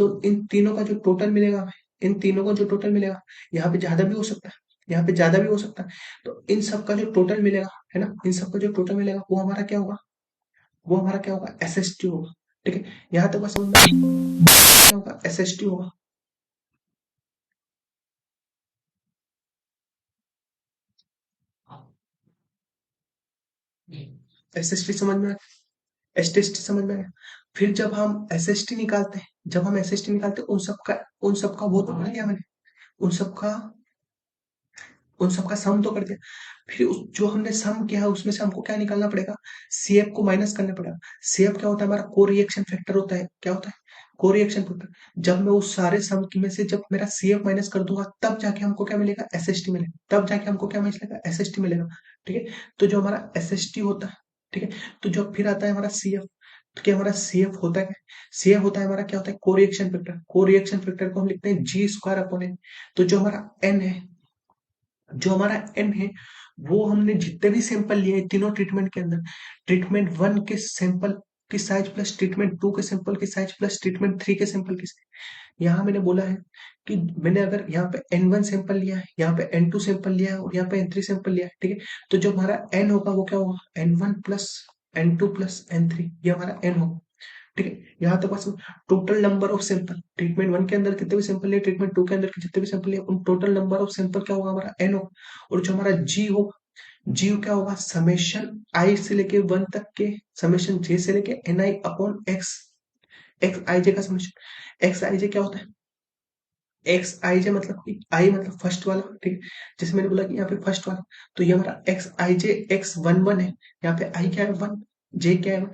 तीनों का जो टोटल मिलेगा हमें, इन तीनों का जो टोटल मिलेगा, यहाँ पे ज्यादा भी हो सकता है, यहाँ पे ज्यादा भी हो सकता है। तो इन सब का जो टोटल मिलेगा, है ना, इन सब का जो टोटल मिलेगा वो हमारा क्या होगा, वो हमारा क्या होगा, एसएसटी होगा। ठीक है, यहाँ तक बस समझ में क्या होगा, एसएसटी होगा। एसएसटी समझ में, एसएसटी समझ में आया। फिर जब हम एसएसटी निकालते हैं, जब हम एसएसटी निकालते हैं, उन सब का वो तो कर लिया मैंने, उन सब का उन सब का सम तो कर दिया। फिर जो हमने सम किया है उसमें से हमको क्या निकालना पड़ेगा, सीएफ को माइनस करना पड़ेगा। सीएफ क्या होता है, हमारा को रिएक्शन फैक्टर होता है, क्या होता है, को रिएक्शन फैक्टर। जब मैं उस सारे सम की में से जब मेरा सीएफ माइनस कर दूंगा, तब जाके हमको क्या मिलेगा, एसएसटी मिलेगा, तब जाके हमको क्या मिलेगा, एसएसटी मिलेगा। ठीक है, तो जो हमारा एसएसटी होता है, ठीक है, तो जो फिर आता है हमारा सीएफ, तो क्या हमारा सीएफ होता है, क्या सीएफ होता है हमारा, क्या होता है, को रिएक्शन फैक्टर। को रिएक्शन फैक्टर को हम लिखते हैं जी स्क्वायर अपॉन एन। तो जो हमारा एन है, जो हमारा एन है, वो हमने जितने भी सैंपल लिए हैं तीनों ट्रीटमेंट के अंदर, ट्रीटमेंट वन के सैंपल की साइज प्लस ट्रीटमेंट टू के सैंपल की साइज प्लस ट्रीटमेंट थ्री के सैंपल की साइज। यहाँ मैंने बोला है कि मैंने अगर यहाँ पे n1 सैंपल लिया है, यहाँ पे n2 सैंपल लिया है और यहाँ पे n3 सैंपल लिया है, ठीक है, तो जो हमारा n होगा वो क्या होगा, n1 plus n2 plus n3, ये हमारा n होगा। ठीक है, यहाँ तक बस total number of sample, treatment one के अंदर कितने भी सैंपल लिए, ट्रीटमेंट टू के अंदर के जितने भी सैंपल लिए, उन टोटल नंबर ऑफ सैंपल क्या होगा, हमारा एन होगा। और जो हमारा जी होगा, जी क्या होगा, समेशन आई से लेके वन तक के, समेशन जे से लेके एन आई अपॉन एक्स, एक्स आई जे का समेशन। एक्स आई जे क्या होता है, एक्स आई जे मतलब कि आई मतलब फर्स्ट वाला, ठीक है, जैसे मैंने बोला कि यहाँ पे फर्स्ट वाला, तो ये हमारा एक्स आई जे x11 है, यहाँ पे आई क्या है, वन, जे क्या है,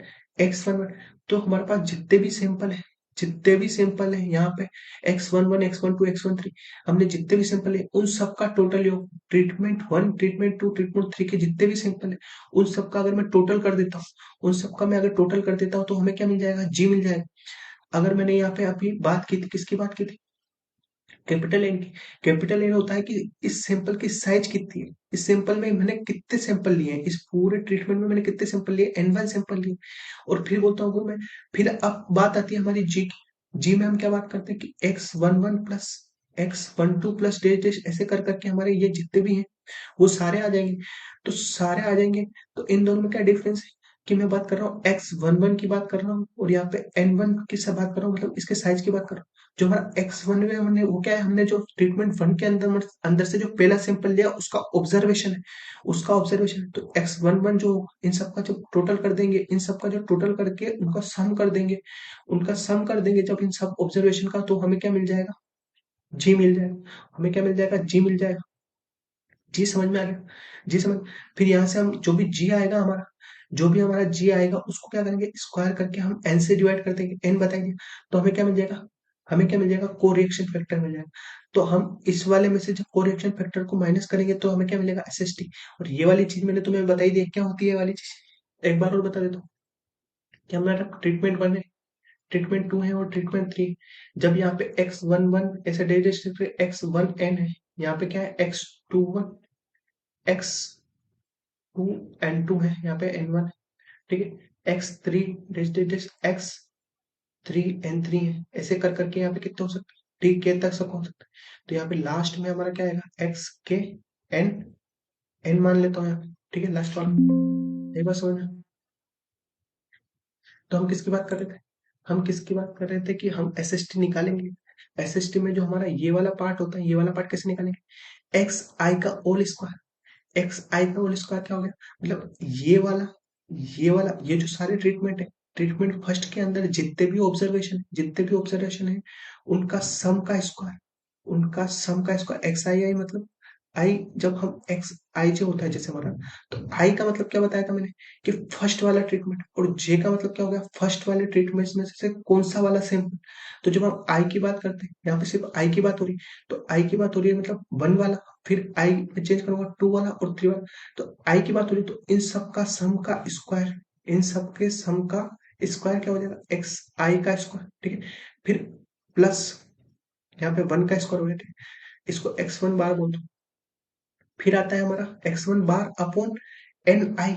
x11। तो हमारे पास जितने भी सैंपल है, जितने भी सैंपल है यहाँ पे x11 x12 x13, हमने जितने भी सैंपल है उन सब का टोटल योग, treatment one treatment two treatment three के जितने भी सैंपल है उन सब का अगर मैं टोटल कर देता हूँ, उन सब का मैं अगर टोटल कर देता हूँ तो हमें क्या मिल जाएगा, जी मिल जाएगा। अगर मैंने यहाँ पे अभी बात की थी, किसकी बात की थी, कैपिटल एन की। कैपिटल एन होता है कि इस सैंपल की साइज कितनी है, इस सैंपल में मैंने कितने सैंपल लिए हैं, इस पूरे ट्रीटमेंट में मैंने कितने सैंपल लिए, n1 सैंपल लिए। और फिर बोलता हूँ मैं, फिर अब बात आती है हमारी जी की। जी में हम क्या बात करते हैं कि x11 plus x12 plus dash dash ऐसे कर करके हमारे ये जितने भी हैं वो सारे आ जाएंगे। तो सारे आ जाएंगे, तो इन दोनों में क्या डिफरेंस है, कि मैं बात कर रहा हूँ x11 की बात कर रहा हूँ और यहाँ पे n1 की से बात कर रहा हूँ, मतलब इसके साइज की बात कर रहा हूँ। जो हमारा x1 में हमने वो क्या है, हमने जो ट्रीटमेंट वन के अंदर अंदर से जो पहला सैंपल लिया उसका ऑब्जर्वेशन है, उसका ऑब्जर्वेशन है। तो x11 जो इन सब का जो टोटल कर देंगे, इन सब का जो टोटल करके उनका सम कर देंगे, उनका सम कर देंगे जब इन सब ऑब्जर्वेशन का, तो हमें क्या मिल जाएगा, जी मिल जाएगा। हमें क्या मिल जाएगा, जी मिल जाएगा। जी समझ में आ गया, जी समझ। फिर यहाँ से हम जो भी जी आएगा हमारा, जो भी हमारा जी आएगा उसको क्या करेंगे, स्क्वायर करके हम एन से डिवाइड कर देंगे, एन बताएंगे, तो हमें क्या मिल जाएगा, हमें क्या मिल जाएगा, कोरिएक्शन फैक्टर मिल जाएगा। तो हम इस वाले में से जब कोरिएक्शन फैक्टर को माइनस करेंगे तो हमें क्या मिलेगा, एसएसटी। और ये वाली चीज मैंने तुम्हें बताई दी है, क्या होती है ये वाली चीज, एक बार और बता देता हूँ। कि हमारा ट्रीटमेंट वन है, ट्रीटमेंट टू है और ट्रीटमेंट थ्री। जब यहाँ पे x11 ऐसे डाइजेस्ट, x1n है, यहाँ पे क्या है, x21 x2n2 है, यहाँ पे n1 है, ठीक है, x3 x3n3 है, ऐसे कर करके यहाँ पे कितने हो सकते हैं, टी के तक सब हो सकता है। तो यहाँ पे लास्ट में हमारा क्या आएगा, x के n, n मान लेता हूँ यहाँ पे, ठीक है, लास्ट वाला एक बार समझ में। तो हम किसकी बात कर रहे थे, हम किसकी बात कर रहे थे कि हम एसएसटी निकालेंगे। एसएसटी में जो हमारा ये वाला पार्ट होता है, ये वाला पार्ट कैसे निकालेंगे, एक्स आई का होल स्क्वायर। एक्स आई का होल स्क्वायर क्या हो गया, मतलब ये वाला ये जो सारे ट्रीटमेंट है, ट्रीटमेंट फर्स्ट के अंदर जितने भी ऑब्जर्वेशन है उनका सम का स्क्वायर, उनका सम का स्क्वायर, एक्स आई आई मतलब आई जब हम एक्स आई जे होता है जैसे हमारा, तो आई का मतलब क्या बताया था मैंने कि फर्स्ट वाला ट्रीटमेंट, और जे का मतलब क्या हो गया फर्स्ट वाले ट्रीटमेंट में से कौन सा वाला सैंपल। तो जब हम आई की बात करते हैं, यहाँ पे सिर्फ आई की बात हो रही है, तो आई की बात हो रही है मतलब वन वाला, फिर आई में चेंज करूंगा टू वाला और थ्री वाला। तो आई की बात हो रही है, तो इन सब का सम का स्क्वायर, इन सब के सम का स्क्वायर क्या हो जाएगा एक्स आई का स्क्वायर, ठीक है। फिर प्लस यहाँ पे वन का स्क्वायर हो गया, ठीक है, इसको एक्स वन बार बोल दो। फिर आता है हमारा X one bar upon N I,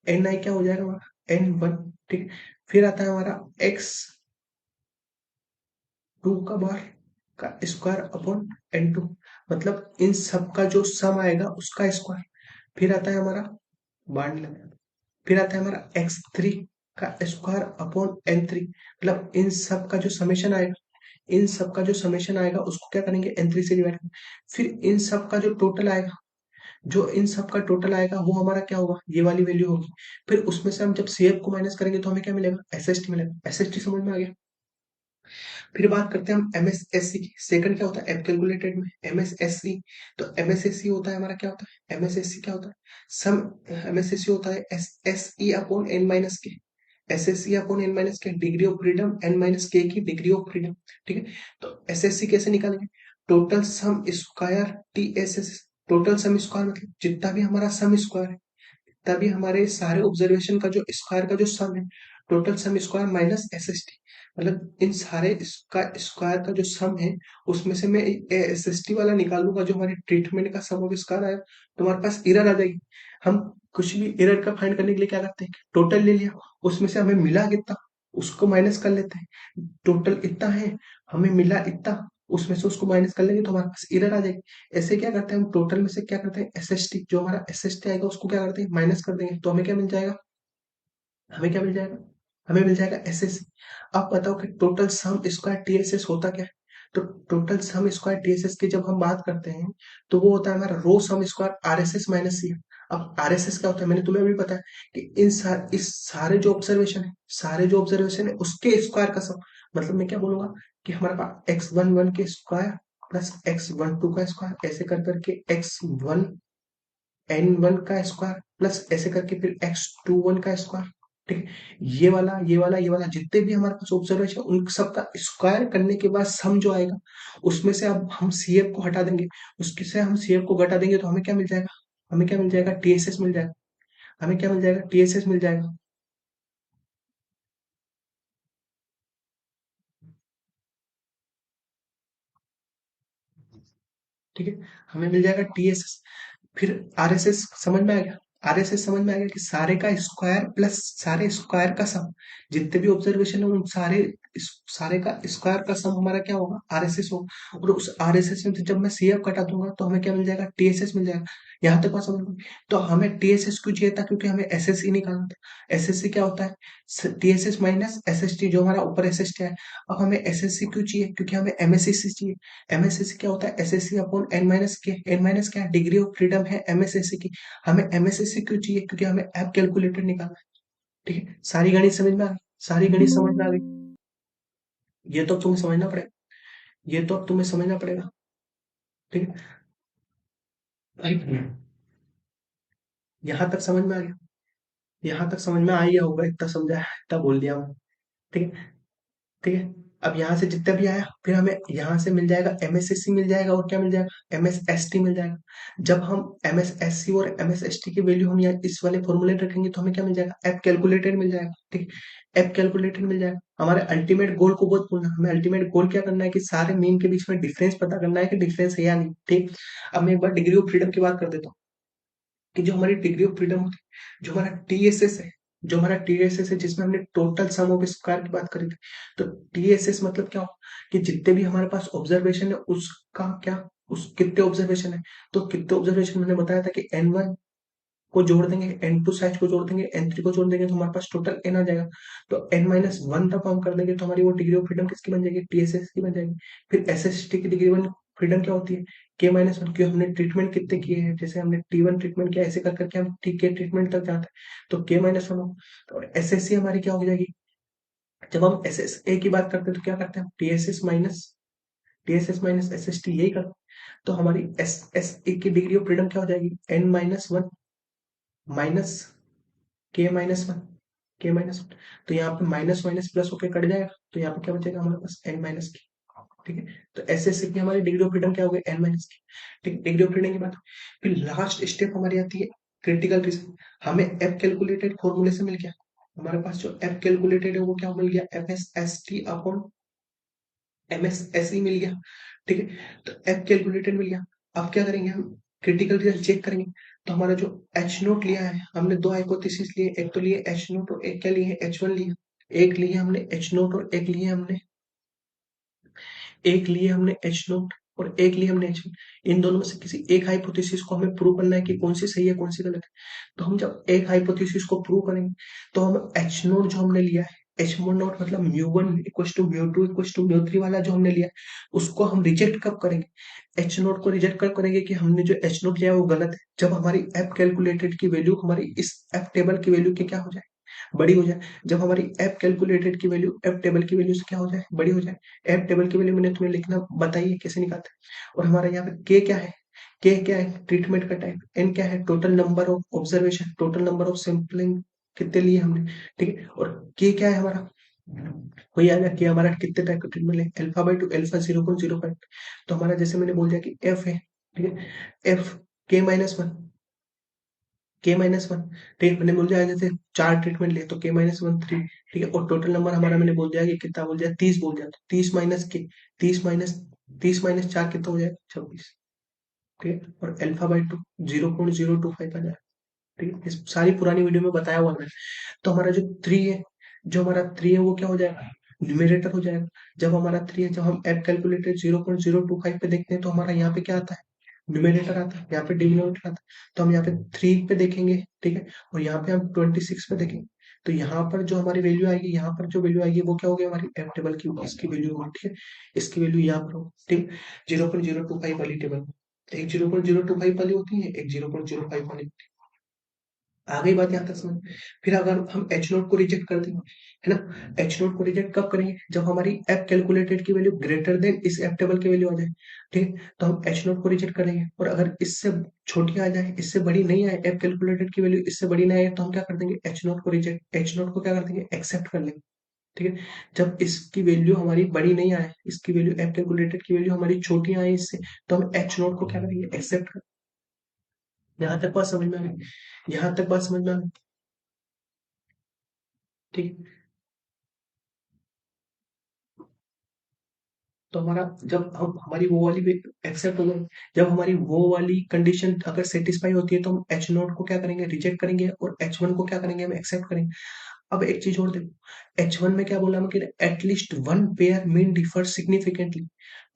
N I क्या हो जाएगा हमारा एन वन, ठीक है। फिर आता है हमारा एक्स टू का बार का स्क्वायर अपॉन एन टू, मतलब इन सब का जो सम आएगा उसका स्क्वायर। फिर आता है हमारा बार नहीं लगाया, फिर आता है हमारा एक्स थ्री का स्क्वायर अपॉन एन थ्री, मतलब इन सब का जो समेशन आएगा, इन सब का जो समेशन आएगा उसको क्या करेंगे एन थ्री से डिवाइड करेंगे। फिर इन सब का जो टोटल आएगा, जो इन सब का टोटल आएगा वो हमारा क्या होगा ये वाली वैल्यू होगी। फिर उसमें से हम जब सीएफ को माइनस करेंगे तो हमें क्या मिलेगा एसएसटी मिलेगा। एसएसटी समझ में आ गया। फिर बात करते हैं हम एमएसएससी की। सेकंड क्या होता है एप कैलकुलेटेड में एमएसएससी। तो एमएसएससी होता है हमारा क्या होता है एमएसएससी क्या होता है सम, एमएसएससी होता है S S E upon n minus k, SSC upon n minus k degree of freedom n minus k की डिग्री ऑफ फ्रीडम, ठीक है। तो एसएससी कैसे निकालेंगे total sum square T S S, total sum square मतलब जितना भी हमारा सम स्क्वायर है, तभी हमारे सारे ऑब्जर्वेशन का जो स्क्वायर का जो सम है, total sum square minus SST, मतलब इन सारे इसका स्क्वायर का जो सम है उसमें से मैं एसएसटी वाला निकालूंगा जो हमारे ट्रीटमेंट का सम ऑफ स्क्वायर आया, तो हमारे पास एरर आ जाएगी। हम कुछ भी एरर का फाइंड करने के लिए क्या करते हैं टोटल ले लिया, उसमें से हमें मिला कितना उसको माइनस कर लेते हैं, टोटल इतना है हमें मिला इतना, उसमें से उसको माइनस कर लेंगे तो हमारे पास एरर आ जाएगी। ऐसे क्या करते हैं हम टोटल में से क्या करते हैं एसएसटी, जो हमारा एसएसटी आएगा उसको क्या करते हैं माइनस कर देंगे, तो हमें क्या मिल जाएगा, हमें क्या मिल जाएगा, हमें मिल जाएगा एसएससी। अब बताओ कि टोटल सम स्क्वायर टीएसएस होता क्या है। तो टोटल सम स्क्वायर टीएसएस की जब हम बात करते हैं तो वो होता है हमारा रो सम स्क्वायर आरएसएस माइनस सी। अब आरएसएस क्या होता है मैंने तुम्हें अभी बताया कि इस सारे जो ऑब्जर्वेशन है, सारे जो ऑब्जर्वेशन है उसके स्क्वायर का सम, मतलब मैं क्या बोलूंगा कि हमारे पास एक्स वन वन के square plus x one two का स्क्वायर ऐसे कर करके एक्स वन एन वन का स्क्वायर प्लस ऐसे करके फिर एक्स टू वन का स्क्वायर, ठीक है। ये वाला जितने भी हमारे पास ऑब्जर्वेशन उन सब का स्क्वायर करने के बाद सम जो आएगा उसमें से अब हम सीएफ को हटा देंगे, उसके से हम सीएफ को घटा देंगे तो हमें क्या मिल जाएगा, हमें क्या मिल जाएगा टीएसएस मिल जाएगा, हमें क्या मिल जाएगा टीएसएस मिल जाएगा, ठीक है। हमें मिल जाएगा टीएसएस। फिर आरएसएस समझ में आ गया, आरएसएस समझ में आ गया कि सारे का स्क्वायर प्लस सारे स्क्वायर का सम, जितने भी ऑब्जर्वेशन है उन सारे का स्क्वायर का सम हमारा क्या होगा आरएसएस होगा, और उस आरएसएस में से जब मैं सीएफ कटा दूंगा तो हमें क्या मिल जाएगा टीएसएस मिल जाएगा। यहाँ तक बात समझ में आई? तो हमें टीएसएस क्यों चाहिए था क्योंकि हमें एसएससी निकालना था। एसएससी क्या होता है टीएसएस माइनस एसएसटी, जो हमारा ऊपर एसएसटी है। अब हमें एसएससी क्यों चाहिए क्योंकि हमें एमएसएससी चाहिए। एमएसएससी क्या होता है एसएससी अपॉन एन माइनस के, एन माइनस क्या है डिग्री ऑफ फ्रीडम है एमएसएससी की। हमें एमएसएससी क्यों चाहिए क्योंकि हमें ऐप कैलकुलेटर निकालना है, ठीक है। सारी गणित समझ में आ गई, सारी गणित समझ में आ गई। ये तो अब तुम्हें समझना पड़ेगा, ये तो अब तुम्हें समझना पड़ेगा, ठीक है। यहाँ तक समझ में आ गया, यहाँ तक समझ में आ ही गया होगा, इतना समझा है इतना बोल दिया मैं, ठीक है। ठीक है। अब यहाँ से जितना भी आया फिर हमें यहाँ से मिल जाएगा एमएसएससी मिल जाएगा और क्या मिल जाएगा एमएसएसटी मिल जाएगा। जब हम एमएसएससी और एमएसएसटी की वैल्यू हम यहाँ इस वाले फॉर्मूले रखेंगे तो हमें क्या मिल जाएगा एप कैलकुलेटर मिल जाएगा, ठीक है। एप कैलकुलेटर मिल जाएगा। हमारे अल्टीमेट गोल को बहुत बोलना, हमें अल्टीमेट गोल क्या करना है कि सारे मीन के बीच में डिफरेंस पता करना है कि डिफरेंस है या नहीं, ठीक। अब मैं एक बार डिग्री ऑफ फ्रीडम की बात कर देता हूँ कि जो हमारी डिग्री ऑफ फ्रीडम होती है, जो हमारा टीएसएस है, जो हमारा टीएसएस है जिसमें हमने टोटल सम ऑफ स्क्वायर की बात करी थी, तो टीएसएस मतलब क्या हो कि जितने भी हमारे पास ऑब्जर्वेशन है उसका क्या, उस कितने ऑब्जर्वेशन है, तो कितने ऑब्जर्वेशन मैंने बताया था कि एन वन को जोड़ देंगे एन टू साइज को जोड़ देंगे एन थ्री को जोड़ देंगे तो हमारे पास टोटल एन आ जाएगा। तो एन माइनस वन तक हम कर देंगे तो हमारी वो डिग्री ऑफ फ्रीडम किसकी बन जाएगी टीएसएस की बन जाएगी। फिर एसएसटी की डिग्री वन फ्रीडम क्या होती है के माइनस वन, क्यों हमने ट्रीटमेंट कितने किए हैं, जैसे हमने टी वन ट्रीटमेंट किया ऐसे कर करके हम टी के ट्रीटमेंट तक जाते हैं तो के माइनस वन हो। तो एसएससी हमारी क्या हो जाएगी, जब हम एस एस ए की बात करते हैं तो क्या करते हैं TSS minus S S T यही करते हैं। तो हमारी एस ए की डिग्री ऑफ फ्रीडम क्या हो जाएगी, N minus one minus K minus one, के माइनस वन। तो यहाँ पे माइनस माइनस प्लस होकर कट जाएगा, तो यहाँ पे क्या बचेगा हमारे पास, एन माइनस की। ठीक है, तो ऐसे ऐसे की हमारी डिग्री ऑफ फ्रीडम क्या हो गई, एन माइनस की। ठीक, डिग्री ऑफ फ्रीडम की बात। फिर लास्ट स्टेप हमारी आती है क्रिटिकल रीजन। हमें एफ कैलकुलेटेड फॉर्मूले से मिल गया, हमारे पास जो एफ कैलकुलेटेड है वो क्या मिल गया, F S S T upon M S S E मिल गया। ठीक है, तो एफ कैलकुलेटेड मिल गया। अब क्या करेंगे हम, क्रिटिकल रीजन चेक करेंगे। तो हमारा जो एच नोट लिया है, हमने दो हाइपोथेसिस लिए, एक तो लिए एच नोट और एक क्या लिए, एच वन लिए। एक लिए हमने एच नोट और एक लिए हमने एच नोट और एक लिए हमने एच वन। इन दोनों में से किसी एक हाइपोथेसिस को हमें प्रूव करना है कि कौन सी सही है कौन सी गलत है। तो हम जब एक हाइपोथेसिस को प्रूव करेंगे, तो हम एच नोट जो हमने लिया है, एच वन नोट मतलब mu one equal to mu two equal to mu three वाला जो हमने लिया है, उसको हम रिजेक्ट कब करेंगे, एच नोट को रिजेक्ट कब करेंगे कि हमने जो एच नोट लिया है वो गलत है, जब हमारी एफ कैलकुलेटेड की वैल्यू हमारी इस एफ टेबल की वैल्यू के क्या हो जाए, बड़ी हो जाए। जब हमारी एफ कैलकुलेटेड की वैल्यू एफ टेबल की वैल्यू से क्या हो जाए, बड़ी हो जाए। एफ टेबल की वैल्यू मैंने तुम्हें लिखना बताइए कैसे निकालते हैं। और हमारा यहाँ पे के क्या है, के क्या है, ट्रीटमेंट का टाइप, एन क्या है, total number of observation, total number of sampling कितने लिए हमने। ठीक है, और के क्या है हमारा, वही आ गया कि हमारा कितने टाइप का ट्रीटमेंट है, अल्फा बाई टू, अल्फा 0.05। तो हमारा जैसे मैंने बोल दिया कि एफ है, ठीक है, एफ के माइनस वन, के माइनस वन। ठीक है, मैंने बोल दिया जैसे चार ट्रीटमेंट लिए तो के माइनस वन थ्री। ठीक है, और टोटल नंबर हमारा मैंने बोल दिया कि कितना बोल दिया, 30 बोल दिया, तो 30 माइनस के, 30 माइनस 30 माइनस चार कितना हो जाएगा, 26। ठीक है, और अल्फा बाई टू 0.025 आ जाएगा। ठीक है, इस सारी पुरानी वीडियो में बताया हुआ है। तो हमारा जो थ्री है, जो हमारा थ्री है वो क्या हो जाएगा, न्यूमेरेटर हो जाएगा। जब हमारा थ्री है, जब हम एफ कैलकुलेटेड 0.025 पे देखते हैं, तो हमारा यहाँ पे क्या आता है, न्यूमेरेटर आता है, यहाँ पे डिनोमिनेटर आता है। तो हम यहाँ पे थ्री पे देखेंगे, ठीक है, और यहाँ पे हम 26 पे देखेंगे। तो यहाँ पर जो हमारी वैल्यू आएगी, यहाँ पर जो वैल्यू आएगी वो क्या होगी, हमारी एफ टेबल की होगी, इसकी वैल्यू होगी। ठीक है, इसकी वैल्यू यहाँ पर होगी। ठीक, 0.025 वाली टेबल, एक 0.025 वाली होती है, एक 0.05 वाली। आ गई बात यहाँ तक समझ। फिर अगर हम एच नोट को रिजेक्ट कर देंगे, है ना, एच नोट को रिजेक्ट कब करेंगे, जब हमारी एफ कैलकुलेटेड की वैल्यू ग्रेटर देन इस एफ टेबल की वैल्यू आ जाए। ठीक है, तो हम एच नोट को रिजेक्ट करेंगे, और अगर इससे छोटी आ जाए, इससे बड़ी नहीं आए, एफ कैलकुलेटेड की वैल्यू इससे बड़ी नहीं आए, तो हम क्या कर देंगे, एच नोट को रिजेक्ट, एच नोट को क्या कर देंगे, एक्सेप्ट कर लेंगे। ठीक है, जब इसकी वैल्यू हमारी बड़ी नहीं आए, इसकी वैल्यू एफ कैलकुलेटेड की वैल्यू हमारी छोटी आए इससे, तो हम एच नोट को क्या करेंगे, एक्सेप्ट कर। यहाँ तक बात समझ में आ गई, यहाँ तक बात समझ में आ गई। ठीक, तो हमारा जब हम हमारी वो वाली एक्सेप्ट हो गई, जब हमारी वो वाली कंडीशन अगर सेटिस्फाई होती है, तो हम एच नोट को क्या करेंगे, रिजेक्ट करेंगे, और एच वन को क्या करेंगे, हम एक्सेप्ट करेंगे। अब एक चीज और देखो, एच वन में क्या बोला, हम at least one pair mean differ significantly,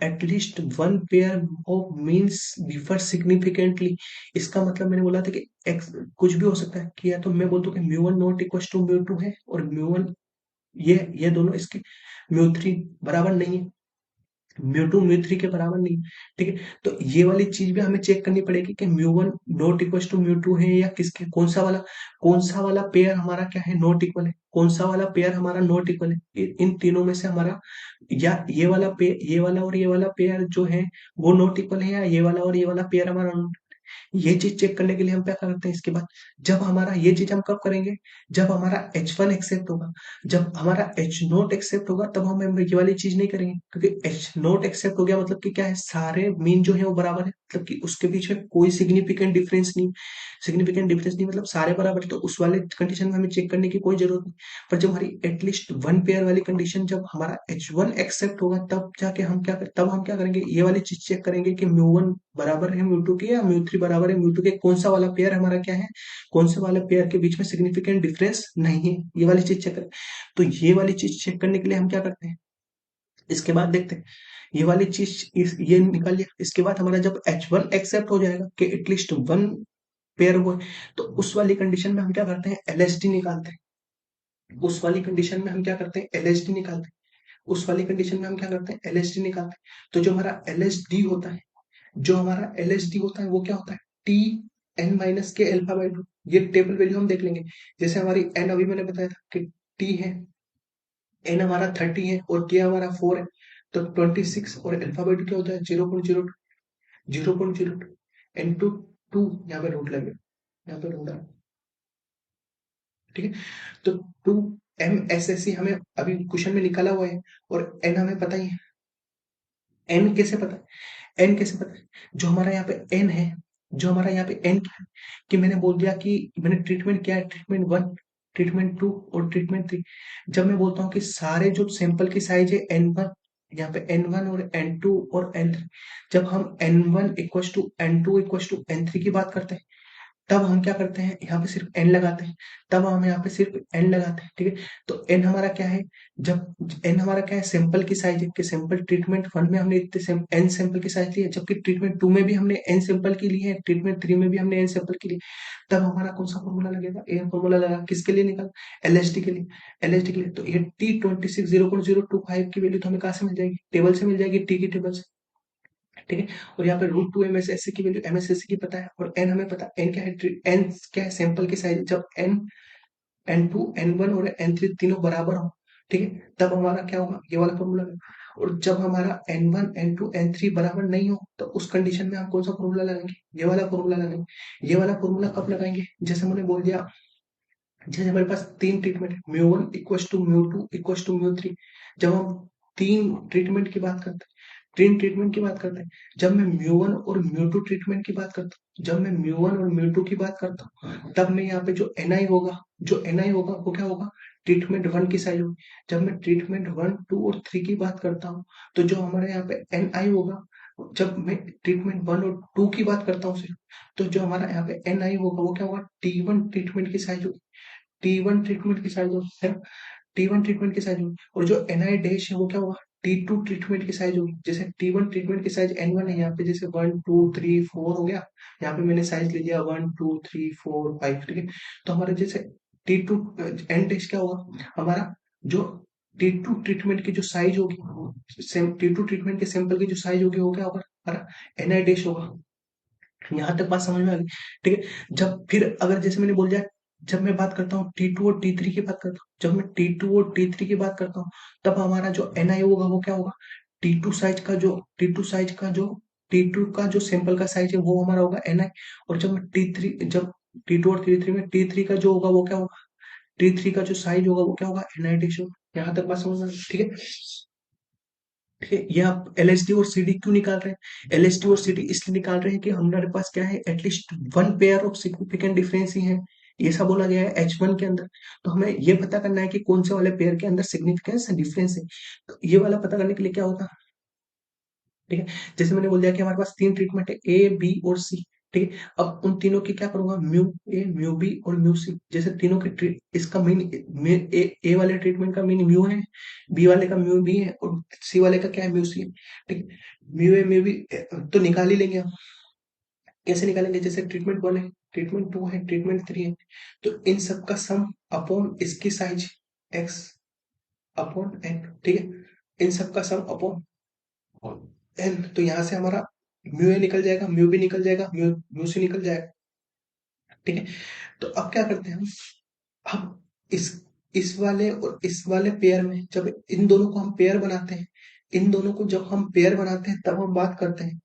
at least one pair of means differ significantly. इसका मतलब मैंने बोला था कि एक्स कुछ भी हो सकता है, कि या तो मैं बोलता हूँ कि mu one not equal to mu two है, और म्यू वन, ये दोनों इसके म्यू थ्री बराबर नहीं है, म्यू टू म्यू थ्री के बराबर नहीं। ठीक है, तो ये वाली चीज भी हमें चेक करनी पड़ेगी कि mu one not equal to mu two है, या किसके, कौन सा वाला पेयर हमारा क्या है, नॉट इक्वल है, कौन सा वाला पेयर हमारा नॉट इक्वल है। इन तीनों में से हमारा, या ये वाला पेयर, ये वाला और ये वाला पेयर जो है वो नॉट इक्वल है, या ये वाला और ये वाला पेयर हमारा, ये चीज चेक करने के लिए हम क्या करते हैं इसके बाद, जब हमारा ये चीज हम कब करेंगे, जब हमारा एच वन एक्सेप्ट होगा, जब हमारा एच नोट एक्सेप्ट होगा, तब हम ये वाली चीज नहीं करेंगे, क्योंकि एच नोट एक्सेप्ट हो गया मतलब कि क्या है, सारे मीन जो है वो बराबर है, मतलब कि उसके बीच में कोई सिग्निफिकेंट डिफरेंस नहीं, सिग्निफिकेंट डिफरेंस नहीं मतलब सारे बराबर है, तो उस वाले कंडीशन में हमें चेक करने की कोई जरूरत नहीं। पर जब हमारी एटलीस्ट वन पेयर वाली कंडीशन, जब हमारा एच वन एक्सेप्ट होगा, तब जाके तब हम क्या करेंगे, ये वाली चीज चेक करेंगे कि म्यू वन बराबर है म्यू टू के, या म्यू थ्री बराबर है म्यू टू के, कौन सा वाला पेयर हमारा क्या है, कौन से वाले पेयर के बीच में सिग्निफिकेंट डिफरेंस नहीं है, ये वाली चीज चेक करें। तो ये वाली चीज चेक करने के लिए हम क्या करते हैं, इसके बाद देखते हैं, ये वाली चीज ये निकाल लिया, इसके बाद हमारा जब एच वन एक्सेप्ट हो जाएगा कि एटलीस्ट वन पेयर हुआ, तो उस वाली कंडीशन में हम क्या करते हैं, एलएसडी निकालते हैं, उस वाली कंडीशन में हम क्या करते हैं, एलएसडी निकालते हैं, उस वाली कंडीशन में हम क्या करते हैं, एलएसडी निकालते हैं। तो जो हमारा एलएसडी होता है, जो हमारा एलएसडी होता है वो क्या होता है, T N minus K alpha by to. ये टेबल वैल्यू हम देख लेंगे, जैसे हमारी एन अभी मैंने बताया था कि टी है, एन हमारा 30 है और के हमारा 4 है, तो 26 और अल्फा बाई टू क्या होता है, 0.02। 0.02 इंटू टू, यहाँ पे रूट लगे, यहाँ पे रूट है, ठीक है। तो two M S S C हमें अभी क्वेश्चन में निकाला हुआ है, और एन हमें पता ही है। एन कैसे पता है? एन कैसे पता है? जो हमारा यहाँ पे एन है, जो हमारा यहाँ पे एन क्या है, कि मैंने बोल दिया कि मैंने ट्रीटमेंट क्या है, ट्रीटमेंट वन, ट्रीटमेंट टू और ट्रीटमेंट थ्री। जब मैं बोलता हूँ कि सारे जो सैंपल की साइज है एन वन, यहाँ पे एन वन और एन टू और एन थ्री, जब हम n one equal to n two equal to n three की बात करते हैं, तब हम क्या करते हैं, यहाँ पे सिर्फ एन लगाते हैं, तब हम यहाँ पे सिर्फ एन लगाते हैं, ठीक है। तो एन हमारा क्या है, जब एन हमारा क्या है, सैंपल की साइज है, कि सैंपल ट्रीटमेंट वन में हमने इतने एन सैंपल की साइज ली है, जबकि ट्रीटमेंट टू में भी हमने एन सैंपल की ली है, ट्रीटमेंट थ्री में भी हमने एन सैंपल की ली। तब हमारा कौन सा फॉर्मूला लगेगा, ए फॉर्मूला लगा, किसके लिए निकाल, एलएसडी के लिए, एलएसडी के लिए। तो ये T26 0.025 की वैल्यू तो हमें कहाँ से मिल जाएगी, टेबल से मिल जाएगी, टी की टेबल से, ठीक है। और यहाँ पे रूट टू एमएसएससी की वैल्यू एमएसएससी की पता है, और एन हमें पता है, एन क्या है, एन क्या है, सैंपल की साइज। जब n, n two n one और एन थ्री तीनों बराबर हो, ठीक है, तब हमारा क्या होगा, ये वाला फॉर्मूला। और जब हमारा n one n two n three बराबर नहीं हो, तो उस कंडीशन में हम कौन सा फॉर्मूला लगाएंगे, ये वाला फॉर्मूला लगाएंगे। ये वाला फॉर्मूला कब लगाएंगे, जैसे मैंने बोल दिया, जैसे हमारे पास तीन ट्रीटमेंट है, mu one equal to mu two equal to mu three. जब हम तीन ट्रीटमेंट की बात करते हैं, तीन ट्रीटमेंट की बात करते हैं, जब मैं म्यू वन और म्यू टू ट्रीटमेंट की बात करता हूँ, जब मैं म्यू वन और म्यू टू की बात करता हूँ, तब मैं यहाँ पे जो एन आई होगा, जो एन आई होगा वो क्या होगा, ट्रीटमेंट वन की साइज होगी। जब मैं ट्रीटमेंट वन टू और थ्री की बात करता हूँ, तो जो हमारे यहाँ पे एन आई होगा, जब मैं ट्रीटमेंट वन और टू की बात करता हूँ सिर्फ, तो जो हमारा यहाँ पे एन आई होगा वो क्या होगा, टी वन ट्रीटमेंट की साइज होगी, टी वन ट्रीटमेंट की साइज है, टी वन ट्रीटमेंट की साइज होगी। और जो एन आई डैश है वो क्या होगा, टी टू ट्रीटमेंट की साइज होगी। जैसे टी वन ट्रीटमेंट की साइज एन वन है, यहाँ पे जैसे वन टू थ्री फोर हो गया, यहाँ पे मैंने साइज ले लिया one two three four five, ठीक है। तो हमारे जैसे टी टू एन डैश क्या होगा, हमारा जो टी टू ट्रीटमेंट की जो साइज होगी, टी टू ट्रीटमेंट के सैंपल की जो साइज होगी वो क्या होगा, हमारा एन आई डैश होगा। यहाँ तक बात समझ में आ गई, ठीक है। जब फिर अगर जैसे मैंने बोल दिया, जब मैं बात करता हूँ टी टू और टी थ्री की बात करता हूँ, जब मैं टी टू और टी थ्री की बात करता हूँ, तब हमारा जो एन आई होगा वो क्या होगा, टी टू साइज का जो टी टू साइज का जो टी टू का जो सैंपल का साइज है वो हमारा होगा एन आई। और जब मैं टी थ्री, जब टी टू और टी थ्री में टी थ्री का जो होगा वो क्या होगा, टी थ्री का जो साइज होगा वो क्या होगा, एन आई टी। यहाँ तक बात समझ में आ गई, ठीक है। ठीक है, ये आप एलएसडी और सीडी क्यों निकाल रहे हैं, एलएसडी और सीडी इसलिए निकाल रहे हैं कि हमारे पास क्या है, at least one pair of significant difference ही है, ऐसा बोला गया है एच वन के अंदर। तो हमें ये पता करना है कि कौन से वाले पेयर के अंदर सिग्निफिकेंस डिफरेंस है। तो ये वाला पता करने के लिए क्या होगा, ठीक है। जैसे मैंने बोल दिया कि हमारे पास तीन ट्रीटमेंट है, ए बी और सी, ठीक है। अब उन तीनों की क्या करूंगा, म्यू ए म्यू बी और म्यू सी। जैसे तीनों के इसका मीन, ए वाले ट्रीटमेंट का मीन म्यू है, बी वाले का म्यू बी है, और सी वाले का क्या है, म्यू सी है, ठीक है। म्यू ए म्यू बी तो निकाल ही लेंगे हम। कैसे निकालेंगे, जैसे ट्रीटमेंट वन है, ट्रीटमेंट टू है, ट्रीटमेंट थ्री है, तो इन सब का सम अपॉन इसकी साइज एक्स अपॉन एन, ठीक है। इन सब का सम अपॉन एन, तो यहाँ से हमारा म्यू ए निकल जाएगा, म्यू बी निकल जाएगा, म्यू म्यू सी निकल जाएगा, ठीक है। तो अब क्या करते हैं हम, अब इस वाले और इस वाले पेयर में जब इन दोनों को हम पेयर बनाते हैं, इन दोनों को जब हम पेयर बनाते हैं तब हम बात करते हैं,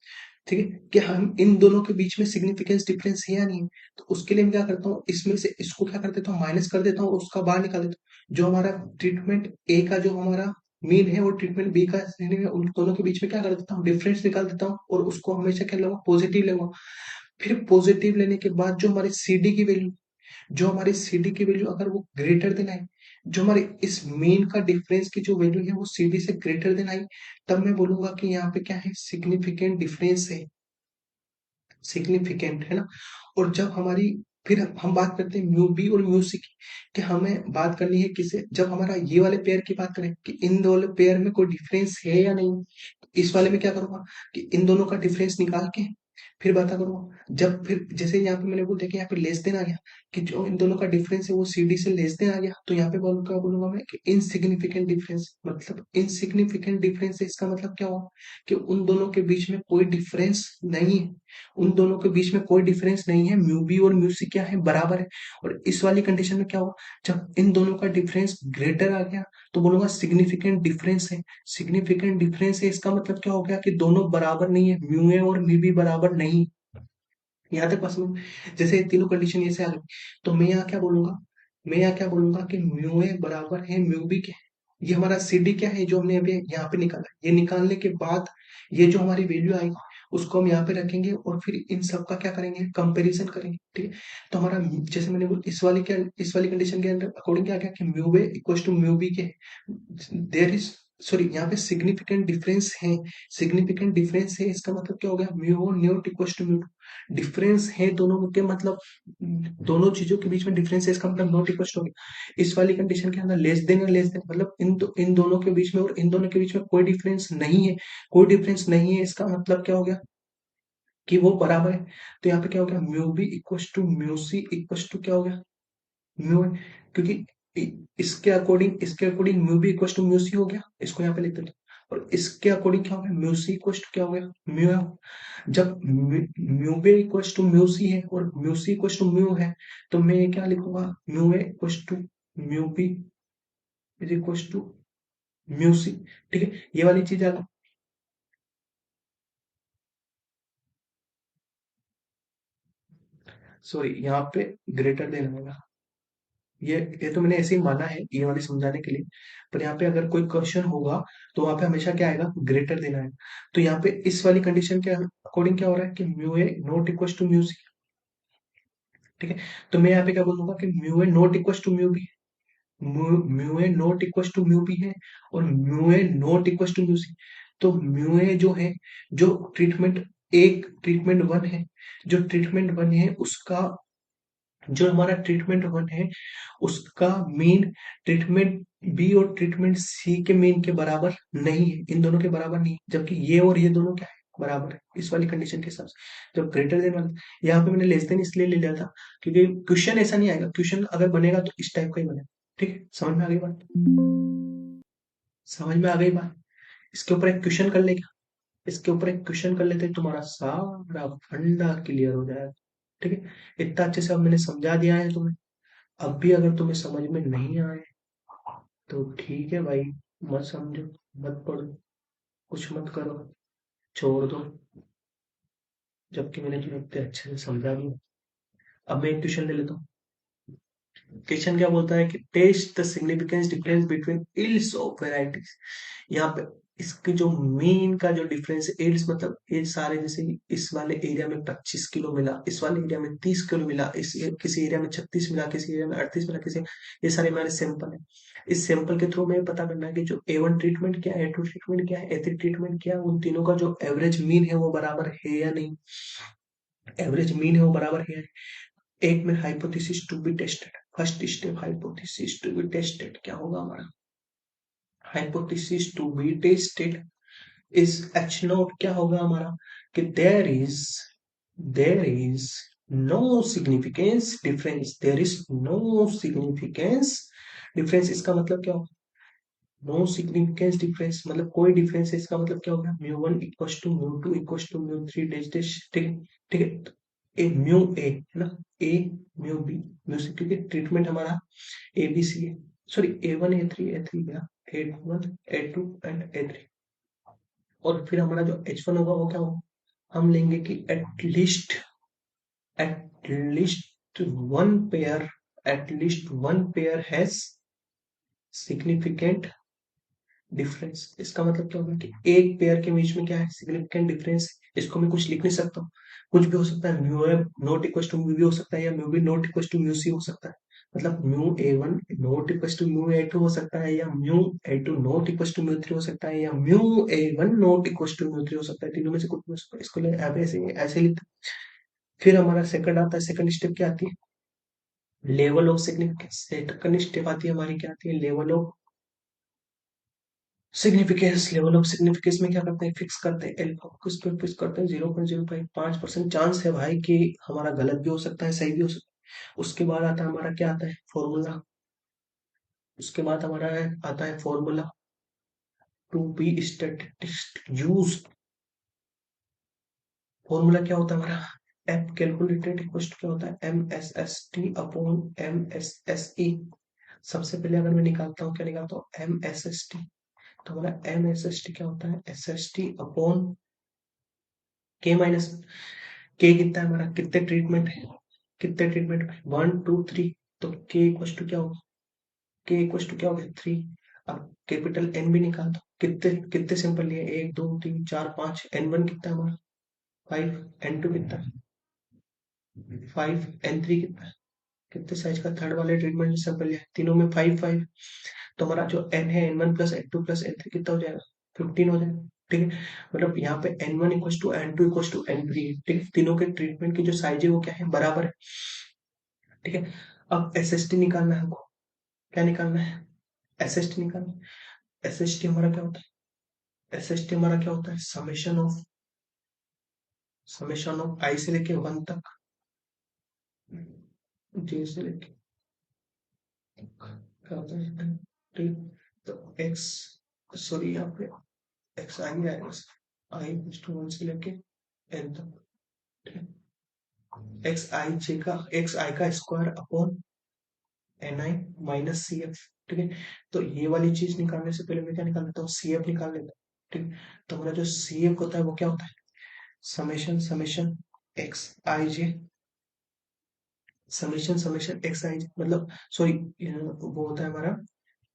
ठीक है, कि हम इन दोनों के बीच में सिग्निफिकेंस डिफरेंस है या नहीं है। तो उसके लिए मैं क्या करता हूँ, इसमें से इसको क्या कर देता हूँ, माइनस कर देता हूँ और उसका बाहर निकाल देता हूँ। जो हमारा ट्रीटमेंट ए का जो हमारा मीन है और ट्रीटमेंट बी का मीन है, उन दोनों के बीच में क्या कर देता हूँ, डिफरेंस निकाल देता हूँ, और उसको हमेशा क्या लूंगा, पॉजिटिव लूंगा। फिर पॉजिटिव लेने के बाद जो हमारी सी डी की वैल्यू, जो हमारी सी डी की वैल्यू अगर वो ग्रेटर देन आई, जो हमारी इस मीन का डिफरेंस की जो वैल्यू है वो सी डी से ग्रेटर देन आई, तब मैं बोलूंगा कि यहाँ पे क्या है, सिग्निफिकेंट डिफरेंस है, सिग्निफिकेंट है ना। और जब हमारी, फिर हम बात करते हैं म्यू बी और म्यू सी की, कि हमें बात करनी है किसे, जब हमारा ये वाले पेयर की बात करें कि इन दोनों पेयर में कोई डिफरेंस है या नहीं, तो इस वाले में क्या करूंगा, कि इन दोनों का डिफरेंस निकाल के फिर बता करूंगा। जब फिर जैसे यहाँ पे मैंने बोल दिया कि यहाँ पे लेस देन आ गया, कि जो इन दोनों का डिफरेंस है वो सी डी से लेस देन आ गया, तो यहाँ पे क्या बोलूंगा मैं, कि इनसिग्निफिकेंट डिफरेंस, मतलब इनसिग्निफिकेंट डिफरेंस है, इसका मतलब क्या हुआ, कि उन दोनों के बीच में कोई डिफरेंस नहीं है। उन दोनों के बीच में कोई डिफरेंस नहीं है, म्यू बी और म्यू सी क्या है, बराबर है। और इस वाली कंडीशन में क्या होगा, जब इन दोनों का डिफरेंस ग्रेटर आ गया तो बोलूंगा सिग्निफिकेंट डिफरेंस है। सिग्निफिकेंट डिफरेंस है इसका मतलब क्या हो गया कि दोनों बराबर नहीं है, म्यू ए और म्यू बी बराबर नहीं। यहाँ तक बात समझ। जैसे ये तीनों कंडीशन ऐसे आ गई, तो मैं यहाँ क्या बोलूंगा, मैं यहाँ क्या बोलूंगा कि म्यू ए बराबर है म्यू बी के। ये हमारा सी डी क्या है जो हमने अभी यहाँ पे निकाला है। ये निकालने के बाद ये जो हमारी वैल्यू आएगी उसको हम यहाँ पे रखेंगे और फिर इन सब का क्या करेंगे, कंपैरिजन करेंगे, ठीक है। तो हमारा जैसे मैंने बोला इस वाली कंडीशन के अंदर अकॉर्डिंग क्या आ गया कि mu A equal to mu B के देर इज, सॉरी यहाँ पे सिग्निफिकेंट डिफरेंस है। सिग्निफिकेंट डिफरेंस है इसका मतलब क्या हो गया, mu not equal to mu. Difference है दोनों के मतलब दोनों चीजों के बीच में डिफरेंस है इसका मतलब नॉट इक्वल टू। इस वाली कंडीशन के अंदर लेस देन या लेस देन मतलब इन दोनों के बीच में और इन दोनों के बीच में कोई डिफरेंस नहीं है। कोई डिफरेंस नहीं है इसका मतलब क्या हो गया कि वो बराबर है। तो यहाँ पे क्या हो गया, mu B equal to mu C equal to क्या हो गया, म्यू है। क्योंकि इसके according mu B equal to mu C हो गया, इसको यहाँ पे लिख देते हैं। और इसके अकॉर्डिंग क्या हो गया, म्यू सी इक्वल टू क्या हो गया, म्यू है। जब mu B equal to mu C है और mu C equal to mu है, तो मैं ये क्या लिखूंगा, mu A equal to mu B is equal to mu C. ठीक है, ये वाली चीज आ गई। सॉरी यहाँ पे ग्रेटर देन होगा। ये तो मैंने ऐसे ही माना है ये वाली समझाने के लिए। पर यहाँ पे अगर कोई क्वेश्चन होगा तो वहां पे हमेशा क्या आएगा, ग्रेटर देना है। तो यहाँ पे इस वाली कंडीशन के अकॉर्डिंग क्या हो रहा है कि mu A not equal to mu C. ठीक है, तो मैं यहाँ पे क्या बोलूंगा कि mu A not equal to mu B. Mu A not equal to mu B है और mu A not equal to mu C. तो म्यू ए जो है, जो ट्रीटमेंट एक ट्रीटमेंट वन है, जो ट्रीटमेंट वन है उसका, जो हमारा ट्रीटमेंट वन है उसका मीन ट्रीटमेंट बी और ट्रीटमेंट सी के मीन के बराबर नहीं है, इन दोनों के बराबर नहीं है। जबकि ये और ये दोनों क्या है, बराबर है इस वाली कंडीशन के हिसाब से। जब ग्रेटर देन वन, यहाँ पे मैंने लेस देन इसलिए ले लिया था क्योंकि क्वेश्चन ऐसा नहीं आएगा, क्वेश्चन अगर बनेगा तो इस टाइप का ही बनेगा। ठीक है, समझ में आ गई बात, समझ में आ गई बात। इसके ऊपर एक क्वेश्चन कर ले, इसके ऊपर एक क्वेश्चन कर लेते हैं, तुम्हारा सारा फंडा क्लियर हो जाएगा। ठीक है, इतना अच्छे से अब मैंने समझा दिया है तुम्हें। अब भी अगर तुम्हें समझ में नहीं आए तो ठीक है भाई, मत समझो, मत पढ़ो, कुछ मत करो, छोड़ दो। जबकि मैंने तुम्हें इतने अच्छे से समझा दिया। अब मैं एक क्वेश्चन ले लेता हूँ। क्वेश्चन क्या बोलता है कि test the significance difference between yields of varieties. यहाँ पे इसके जो मीन का जो डिफरेंस है, एड्स मतलब ये सारे, जैसे इस वाले एरिया में 25 किलो मिला, इस वाले एरिया में 30 किलो मिला, किसी एरिया में 36 मिला, किसी एरिया में 38 मिला, किसी, ये सारे हमारे सैंपल है। इस सैंपल के थ्रू हमें पता करना है कि जो A1 ट्रीटमेंट क्या है, A2 ट्रीटमेंट क्या है, A3 ट्रीटमेंट क्या है, उन तीनों का जो एवरेज मीन है वो बराबर है या नहीं। एवरेज मीन है वो बराबर है या नहीं। एक में hypothesis to be tested, first step hypothesis to be tested क्या होगा हमारा, hypothesis to be tested is H naught क्या होगा हमारा, कि there is no significance difference, there is no significance difference. इसका मतलब क्या होगा, नो सिग्निफिकेंस डिफरेंस मतलब कोई डिफरेंस है, इसका मतलब क्या होगा, mu one equal to mu two equal to mu three dash dash. ठीक है, ठीक है, तो ए म्यू ए है ना, ए म्यू बी म्यू सी, क्योंकि ट्रीटमेंट हमारा ए बी सी है। सॉरी, A1 A3 गया, A1 A2 एंड A3। और फिर हमारा जो H1 होगा वो क्या होगा, हम लेंगे कि at least one pair, at least one pair has significant difference. इसका मतलब क्या होगा कि एक पेयर के बीच में क्या है, सिग्निफिकेंट डिफरेंस। इसको मैं कुछ लिख नहीं सकता हूँ, कुछ भी हो सकता है, mu A not equal to mu B हो सकता है, या mu B not equal to mu C हो सकता है। मतलब mu A1 not equal to mu A2 हो सकता है, या mu A2 not equal to mu three हो सकता है, या mu A1 not equal to mu three हो सकता है। तीनों में से कुछ भी हो सकता है, इसको ऐसे ऐसे लिखते हैं। फिर हमारा सेकंड आता है, सेकंड स्टेप क्या आती है, level of significance. Second step आती है हमारी, क्या आती है, level of significance. Level of significance में क्या करते हैं, फिक्स करते हैं एल्फा को, किस पे फिक्स करते हैं, 0.05, 5% चांस है भाई कि हमारा गलत भी हो सकता है, सही भी हो सकता है। उसके बाद आता है हमारा, क्या आता है, फॉर्मूला। उसके बाद हमारा आता है formula to be statistics use, formula क्या होता है हमारा, एफ कैलकुलेटेड इक्वल टू क्या होता है, M S S T upon M S S E. सबसे पहले अगर मैं निकालता हूँ, क्या निकालता हूँ, एम एस एस टी। तो हमारा एम एस एस टी क्या होता है, S S T upon K minus, के कितना है हमारा, कितने ट्रीटमेंट है, कितने ट्रीटमेंट है, 1 2 3। तो के इक्वल टू क्या होगा, के इक्वल टू क्या हो गया, 3। अब कैपिटल एन भी निकाल दो, कितने कितने सिंपल लिए, 1 2 3 4 5, N1 कितना है हमारा 5, N2 कितना है 5, N3 कितना है, कितने साइज का थर्ड वाले ट्रीटमेंट सिंपल लिया, तीनों में 5 5। तो हमारा जो एन है, N1 plus N2 plus N3 कितना हो जाएगा, 15 हो जाएगा। ठीक है, मतलब यहाँ पे N1 equal to N2 equal to N3। ठीक है, तीनों के ट्रीटमेंट की जो साइज है वो क्या है, बराबर है। ठीक है, अब एस एस टी निकालना है हमको, क्या निकालना है, एस एस टी निकालना है। एस एस टी हमारा क्या होता है, एस एस टी हमारा क्या होता है, समेशन ऑफ आई से लेके 1 तक, जे से लेके क्या होता है, ठीक। तो एक्स, सॉरी यहाँ पे एक्स आई आएगा, आई टू 1 से लेके एन तक। ठीक है, एक्स आई जे का, एक्स आई का स्क्वायर अपॉन एन आई माइनस सी एफ। ठीक है, तो ये वाली चीज निकालने से पहले मैं क्या निकाल लेता हूँ, सी एफ निकाल लेता हूँ। ठीक, तो हमारा जो सी एफ होता है वो क्या होता है, समेशन समेशन एक्स आई जे, समेशन समेशन एक्स आई जे, मतलब सॉरी, वो होता है हमारा,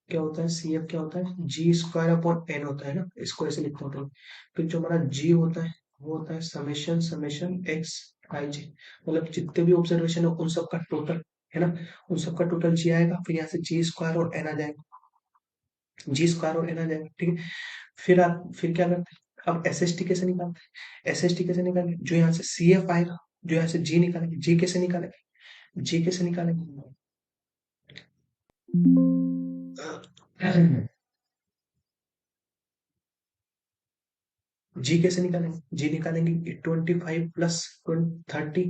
क्या होता है, सी एफ क्या होता है, जी स्क्वायर अपॉन एन होता है ना, इसको ऐसे लिखते होते हैं। फिर जो हमारा जी होता है वो होता है समेशन समेशन एक्स आई जे, मतलब जितने भी ऑब्जर्वेशन है उन सब का टोटल, है ना, उन सब का टोटल जी आएगा, फिर यहाँ से जी स्क्वायर और एन आ जाएगा, जी स्क्वायर और एन आ जाएगा। ठीक है, फिर आप फिर क्या करते हैं, अब एस एस टी कैसे निकालते हैं, एस एस टी कैसे निकालेंगे, जो यहाँ से सी एफ आएगा, जो यहाँ से जी निकालेंगे, जी कैसे निकालेंगे, जी कैसे निकालेंगे, जी कैसे निकालेंगे, जी निकालेंगे 25 प्लस 30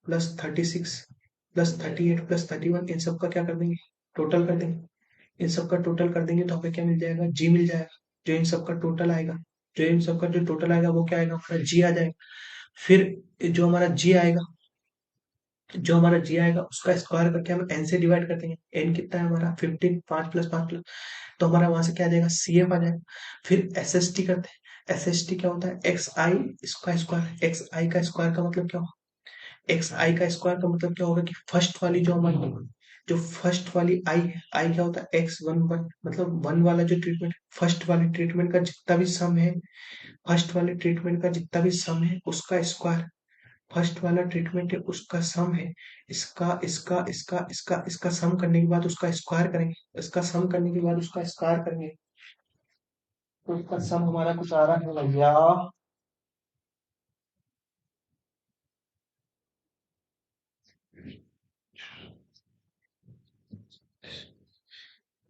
प्लस 36 प्लस 38 प्लस 31, इन सब का क्या कर देंगे, टोटल कर देंगे। इन सब का टोटल कर देंगे तो हमें क्या मिल जाएगा, जी मिल जाएगा। जो इन सब का टोटल आएगा, जो इन सब का जो टोटल आएगा वो क्या आएगा, हमारा जी आ जाएगा। फिर जो हमारा जी आएगा, जो हमारा जी आएगा उसका स्क्वायर करके हम एन से डिवाइड कर देंगे। एन कितना है हमारा 15, 5 प्लस 5 प्लस, तो हमारा वहां से क्या आ जाएगा, सी एफ आ जाएगा। फिर एस एस टी करते हैं, एस एस टी क्या होता है, एक्स आई इसका स्क्वायर, एक्स आई का स्क्वायर का मतलब क्या होगा, एक्स आई का स्क्वायर का मतलब क्या होगा कि फर्स्ट वाली जो हमारी, जो फर्स्ट वाली आई है, आई क्या होता है, x1 1, मतलब 1 वाला जो ट्रीटमेंट, फर्स्ट वाले ट्रीटमेंट का जितना भी सम है, फर्स्ट वाले ट्रीटमेंट का जितना भी सम है उसका स्क्वायर, फर्स्ट वाला ट्रीटमेंट है उसका सम है, इसका इसका इसका इसका इसका सम करने के बाद उसका स्क्वायर करेंगे, इसका सम करने के बाद उसका स्क्वायर करेंगे, तो इसका सम हमारा कुछ आ रहा है भैया,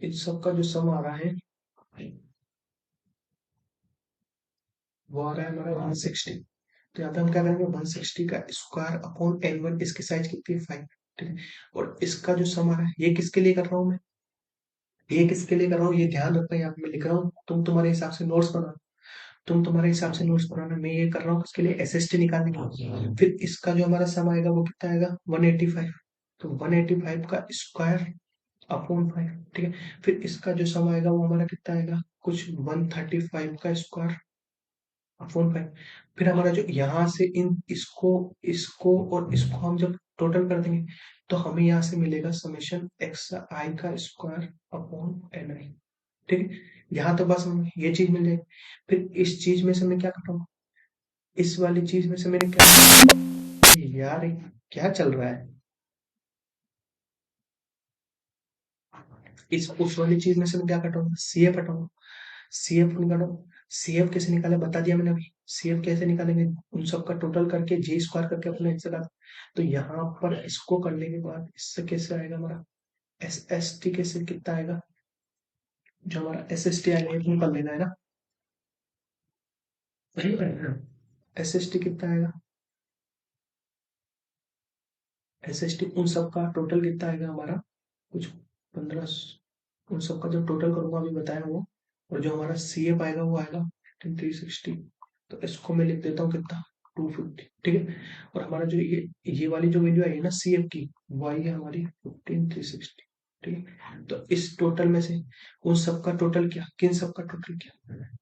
इन सब का जो सम आ रहा है वो आ रहा है हमारा 160। तो यहाँ पे हम क्या करेंगे, 160 का स्क्वायर अपॉन N1, इसकी साइज कितनी है 5। ठीक है, और इसका जो सम आ रहा है ये किसके लिए कर रहा हूँ मैं, ये किसके लिए कर रहा हूँ, ये ध्यान रखना, यहाँ पे मैं लिख रहा हूँ, तुम तुम्हारे हिसाब से नोट्स बनाना, तुम तुम्हारे हिसाब से नोट्स बनाना, मैं ये कर रहा हूँ इसके लिए एसएसटी निकालने के लिए। फिर इसका जो हमारा सम आएगा वो कितना आएगा, 185। तो 185 का स्क्वायर अपॉन 5। ठीक है, फिर इसका जो सम आएगा वो हमारा कितना आएगा, कुछ 135 का स्क्वायर अपॉन 5। फिर हमारा जो यहाँ से इन इसको इसको और इसको हम जब टोटल कर देंगे तो हमें यहाँ से मिलेगा समेशन एक्स आई का स्क्वायर अपॉन एन आई। ठीक है, यहाँ तो बस हमें ये चीज मिल जाएगी। फिर इस चीज में से मैं क्या करूँगा, इस वाली चीज में से मैंने क्या, यार ये क्या चल रहा है, इस उस वाली चीज में से मैं क्या कटाऊंगा, सी एफ हटाऊंगा, सी एफ निकालो। सी एफ कैसे निकाले बता दिया मैंने अभी, सी एफ कैसे निकालेंगे, उन सब का टोटल करके जी स्क्वायर करके अपने आंसर का। तो यहाँ पर इसको करने के बाद इससे कैसे आएगा हमारा एस एस टी, कैसे कितना आएगा, जो हमारा एस एस टी आएगा ये कर लेना है ना, एस एस टी कितना आएगा, एस एस टी उन सब का टोटल कितना आएगा हमारा, कुछ 15, उन सब का जब टोटल करूंगा अभी बताया वो, और जो हमारा सी एफ आएगा वो आएगा 360। तो इसको मैं लिख देता हूँ कितना, 250, ठीक है। और हमारा जो ये वाली जो वैल्यू आई है ना सी एफ की, वही है हमारी 15360, ठीक है। तो इस टोटल में से उन सबका टोटल क्या, किन सबका टोटल क्या,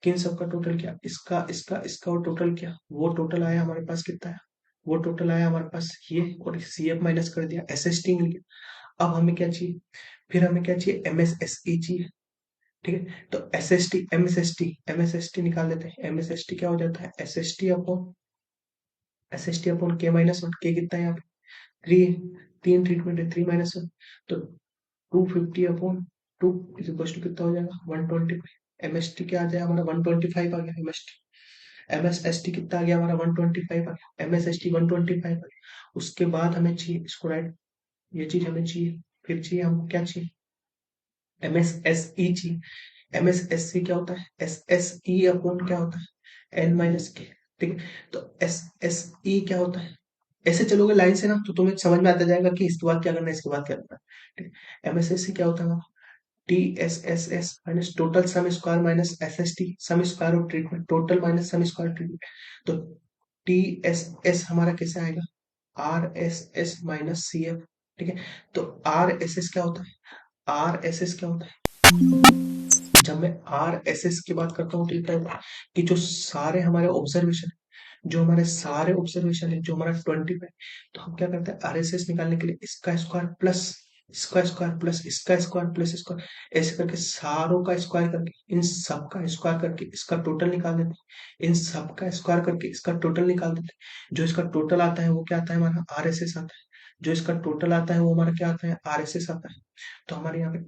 किन सबका टोटल क्या, इसका इसका इसका और टोटल क्या, वो टोटल आया हमारे पास कितना है, वो टोटल आया हमारे पास ये, और सी एफ माइनस कर दिया, एस एस टी मिल गया। अब हमें क्या चाहिए, फिर हमें क्या चाहिए, एम एस एस ई चाहिए, ठीक है। तो S S T M S S T M S S T निकाल लेते हैं। एम एस एस टी क्या हो जाता है, S S T upon K minus one, के कितना है यहाँ पे, थ्री, तीन ट्रीटमेंट है, थ्री माइनस वन, तो 250 upon two is equal to कितना हो जाएगा, 125। एम एस टी क्या आ जाएगा हमारा, 125 आ गया M S T. M S S T कितना आ गया हमारा, 125 आ गया, एम एस एस टी 125 आ गया। उसके बाद हमें चाहिए इसको राइट, ये चीज हमें चाहिए, फिर चाहिए हमको क्या चाहिए, एम एस एस ई चाहिए। एम एस एस सी क्या होता है, एस एस ई अपॉन क्या होता है, एन माइनस के, ठीक है। तो एस एस ई क्या होता है, ऐसे चलोगे लाइन से ना तो तुम्हें समझ में आता जाएगा कि इसके बाद क्या करना है, इसके बाद क्या करना है, ठीक है। एम एस एस सी क्या होता है, T S S S minus total sum square minus S S T, sum square of treatment, total minus sum square treatment. तो टी एस एस हमारा कैसे आएगा, R S S minus C F, ठीक है। तो आर एस एस क्या होता है, आर एस एस क्या होता है, जब मैं आर एस एस की बात करता हूँ तो ये क्या होता है कि जो सारे हमारे ऑब्जर्वेशन, जो हमारे सारे ऑब्जर्वेशन है, जो हमारा 20 पे, तो हम क्या करते हैं आरएसएस निकालने के लिए इसका स्क्वायर प्लस इसका स्क्वायर प्लस इसका स्क्वायर प्लस स्क्वायर, ऐसे करके सारों का स्क्वायर करके इन सब का स्क्वायर करके इसका टोटल निकाल देते हैं, इन सब का स्क्वायर करके इसका टोटल निकाल देते हैं। जो इसका टोटल आता है वो क्या आता है हमारा, आरएसएस आता है। जो इसका टोटल आता है वो हमारा क्या आता है, आरएसएस आता है। तो हमारे यहाँ पे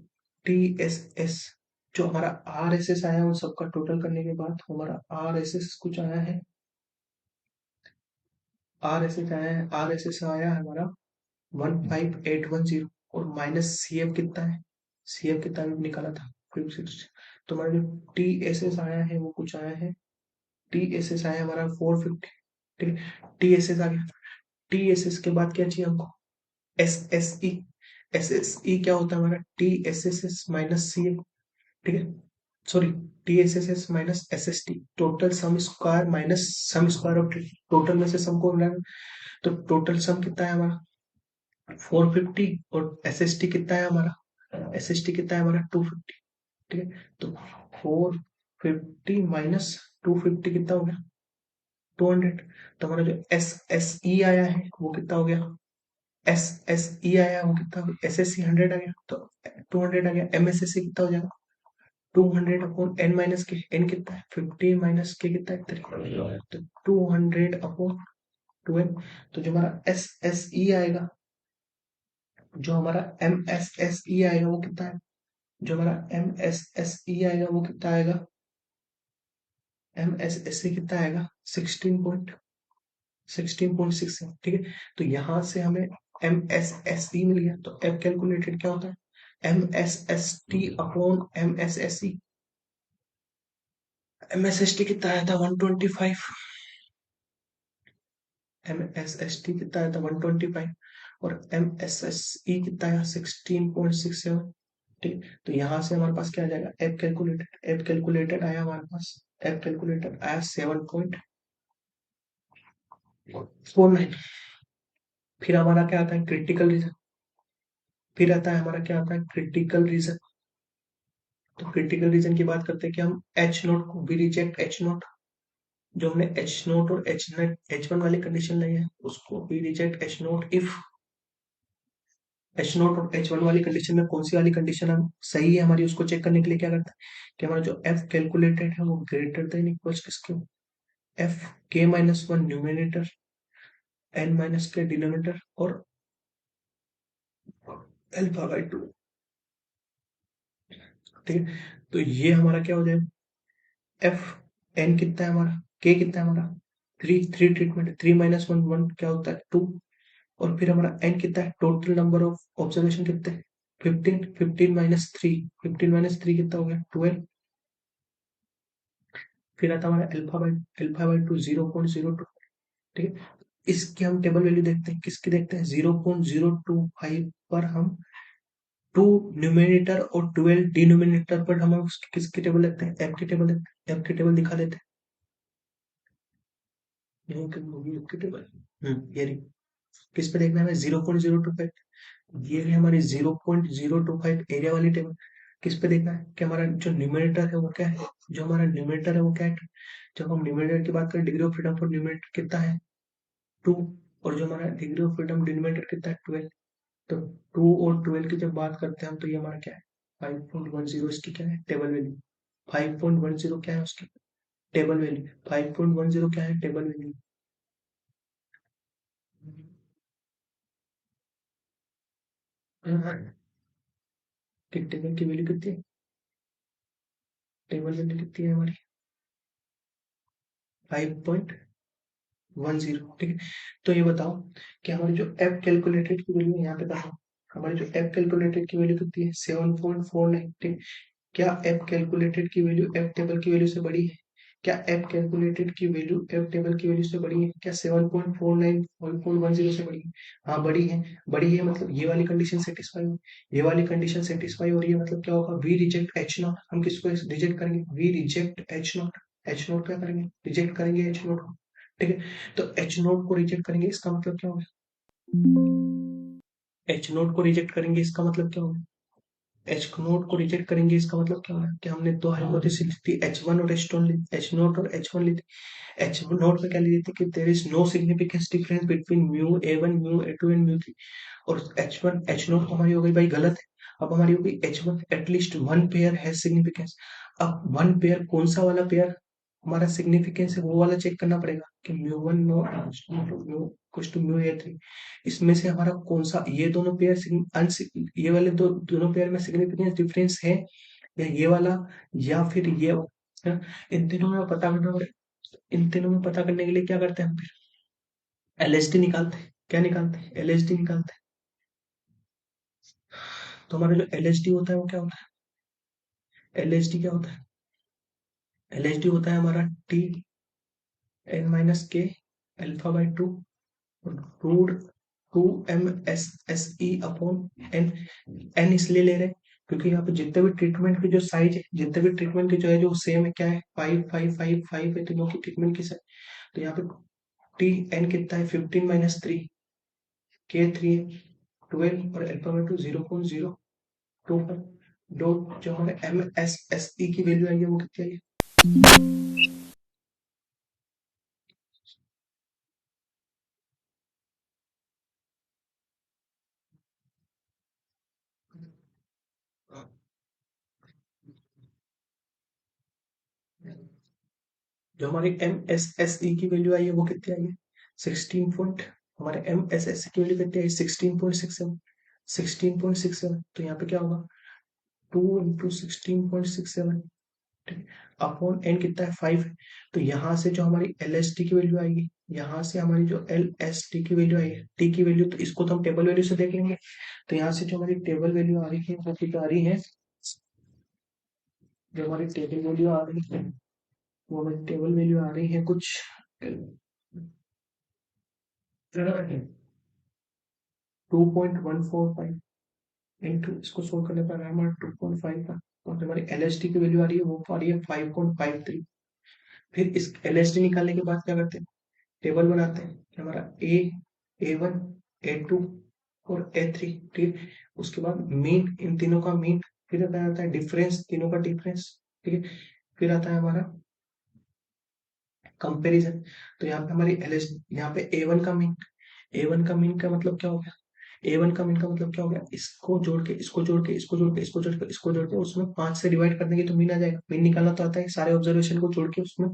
टी एस एस, जो हमारा आर एस एस आया है उन सबका टोटल करने के बाद हमारा आर एस एस कुछ आया है, आर एस एस आया है हमारा 15810, और माइनस सी एफ कितना है, सी एफ कितना भी निकाला था 560। तो हमारा जो टी एस एस आया है वो कुछ आया है, टी एस एस आया हमारा 450, ठीक है। टी एस एस आ गया, टी एस एस के बाद क्या चाहिए हमको, S S E, S S E क्या होता है हमारा, T S S S minus C F, ठीक है। Sorry, T S S S minus S S T, total sum square minus sum square of T, total में से सम को मिलाना। तो टोटल सम कितना है हमारा 450, और एस एस टी कितना है हमारा, एस एस टी कितना है हमारा 250, ठीक है। तो 450 माइनस 250 कितना हो गया, 200। तो हमारा जो एस एस ई आया है वो कितना हो गया, एस एस ई आया है वो कितना, एस एस सी 100 आ गया, तो 200 आ गया। एम एस एस सी कितना हो जाएगा, 200 अपॉन एन माइनस के, एन कितना है 50 माइनस के कितना है 3, तो 200 अपॉन 12। तो जो हमारा एस एस ई आएगा, जो हमारा एम एस एस ई आएगा वो कितना है, जो हमारा एम एस एस ई आएगा वो कितना आएगा, एम एस एस ई कितना आएगा 16.6, ठीक है। तो यहां से हमें एम एस एस ई मिल गया। तो एफ कैलकुलेटेड क्या होता है, M S S T upon M S S E, M S S T कितना आया था 125, एम एस एस टी कितना आया था 125, और एम एस एस ई कितना आया 16.67, ठीक। तो यहाँ से हमारे पास क्या आ जाएगा, एफ कैलकुलेटेड आया हमारे पास, एफ कैलकुलेटेड आया 7.49। फिर हमारा क्या आता है क्रिटिकल रीजन, फिर आता है हमारा क्या आता है क्रिटिकल रीजन। तो क्रिटिकल रीजन की बात करते हैं कि हम एच नोट को भी रिजेक्ट, एच नोट जो हमने एच नोट और एच नेट एच वन वाली कंडीशन ली है उसको भी reject, H note if, H naught और एच वन वाली कंडीशन में कौन सी वाली कंडीशन हम सही है हमारी, उसको चेक करने के लिए क्या करता है कि हमारा जो एफ कैलकुलेटेड है वो ग्रेटर देन इक्वल्स किसके, F k minus one numerator, n minus k denominator, और अल्फा बाई टू, ठीक है। तो ये हमारा क्या हो जाएगा, एफ एन कितना है हमारा, के कितना है हमारा, three, three treatment, three minus one, one क्या होता है 2, और फिर हमारा एन कितना है, टोटल नंबर ऑफ ऑब्जर्वेशन कितने, 15, 15 माइनस थ्री, 15 माइनस थ्री कितना हो गया 12। फिर आता है हमारा अल्फा बाई टू 0.02, ठीक है। इसकी हम टेबल वैल्यू देखते हैं, किसकी देखते हैं 0.025 पर हम टू न्यूमिनेटर और 12 डिनोमिनेटर पर हम उसकी किसकी टेबल देखते हैं, एफ की टेबल देखते हैं, एफ की टेबल दिखा देते हैं। ये होगी इसकी टेबल। ये रही। किस पे देखना है हमें? 0.025। ये है हमारी 0.025 एरिया वाली टेबल। किस पे देखना है कि हमारा जो न्यूमरेटर है वो क्या है? जो हमारा न्यूमरेटर है वो क्या है? जब हम न्यूमरेटर की बात करें, degree of freedom for numerator कितना है? 2। और जो हमारा डिग्री ऑफ फ्रीडम डिनोमिनेटर कितना है? 12। तो 2 और 12 की जब बात करते हैं हम, तो ये हमारा क्या है? 5.10। इसकी क्या है? Table value. 5.10 क्या है उसकी? Table value. 5.10 क्या है? Table value. कि टेबल की वैल्यू कितनी है? टेबल वैल्यू कितनी है हमारी? 5.10। ठीक है। तो ये बताओ कि हमारी जो एफ कैलकुलेटेड की वैल्यू है यहाँ पे कहा, हमारी जो एफ कैलकुलेटेड की वैल्यू कितनी है? 7.49। ठीक। क्या एफ कैलकुलेटेड की वैल्यू एफ टेबल की वैल्यू से बड़ी है? क्या एफ कैलकुलेटेड की वैल्यू एफ टेबल की वैल्यू से बड़ी है? क्या 7.49 1.10 से बड़ी है? हाँ बड़ी है। बड़ी है मतलब ये वाली कंडीशन सेटिस्फाई हो, ये वाली कंडीशन सेटिस्फाई हो रही है, मतलब क्या होगा? We reject H naught. हम किसको रिजेक्ट करेंगे? We reject H naught. H naught क्या करेंगे? रिजेक्ट करेंगे एच नॉट को। ठीक है। तो एच नोट को रिजेक्ट करेंगे इसका मतलब क्या होगा? एच नोट को रिजेक्ट करेंगे इसका मतलब क्या होगा? एच नोट को रिजेक्ट करेंगे इसका मतलब क्या होगा? कि हमने दो हाइपोथेसिस ली थी, एच वन और एच टू ली, एच नोट और एच वन ली थी। एच नोट में क्या ली थी कि there is no significance difference between mu A one, mu A two and mu three. और एच वन एच नोट तो हमारी हो गई भाई गलत है। अब हमारी हो गई H one at least one pair है सिग्निफिकेंस। अब वन पेयर कौन सा वाला पेयर हमारा सिग्निफिकेंस है वो वाला चेक करना पड़ेगा कि म्यू वन नो म्यू कुछ टू म्यू ए थ्री। इसमें से हमारा कौन सा, ये दोनों पेयर ये वाले दोनों पेयर में सिग्निफिकेंस डिफरेंस है, या ये वाला, या फिर ये वाला, है? इन तीनों में पता करना पड़ेगा। इन तीनों में पता करने के लिए क्या करते हैं हम? फिर एलएसडी निकालते हैं। क्या निकालते हैं? एलएसडी निकालते हैं। तो हमारा जो एलएसडी होता है वो क्या होता है? एलएसडी क्या होता है? एलएसडी होता है हमारा T N minus K alpha by two root 2 m s s e upon N. N इसलिए ले रहे हैं क्योंकि यहाँ पे जितने भी ट्रीटमेंट की जो साइज है, जितने भी ट्रीटमेंट की जो है जो सेम है, क्या है? 5 5 5 5 है तीनों की ट्रीटमेंट की साइज। तो यहाँ पे टी एन कितना है? 15 - 3 के 3 है 12 और अल्फा बाई टू 0.025। दो जो हमारे MSSE की वैल्यू आई है वो कितनी आई है? जो हमारी MSSE की वैल्यू आई है वो कितनी आई है? 16 पॉइंट। हमारे MSSE की वैल्यू कितनी आई? 16.67। 16.67। तो यहाँ पे क्या होगा? 2 × 16.67। ठीक। अपॉन एन कितना है? 5 है। तो यहाँ से जो हमारी एल एस टी की वैल्यू आएगी, यहाँ से हमारी जो एल एस टी की वैल्यू आएगी, टी की वैल्यू, तो इसको तो हम टेबल वैल्यू से देख लेंगे। तो यहाँ से जो हमारी टेबल वैल्यू आ रही है वो कितना आ रही है? जो हमारी टेबल वैल्यू आ रही है वो हमारी टेबल वैल्यू आ रही है कुछ 2.145 इंटू, इसको सोल्व करने पर हमारा 2.5 का। और जो हमारी एल एस टी की वैल्यू आ रही है वो आ रही है 5.53। फिर इस एल एस टी निकालने के बाद क्या करते हैं? टेबल बनाते हैं कि हमारा A1 A2 और A3। ठीक है। उसके बाद मीन, इन तीनों का मीन। फिर आता है डिफरेंस, तीनों का डिफरेंस। ठीक है। फिर आता है हमारा कंपैरिजन। तो यहाँ पे हमारी एल एस, यहाँ पे A1 का मीन, A1 का मीन का मतलब क्या हो गया? A1 का मीन का मतलब क्या हो गया? इसको जोड़ के इसको जोड़ के इसको जोड़ के इसको जोड़ के इसको जोड़ के उसमें 5 से डिवाइड कर देंगे तो मीन आ जाएगा। मीन निकालना तो आता है, सारे ऑब्जर्वेशन को जोड़ के उसमें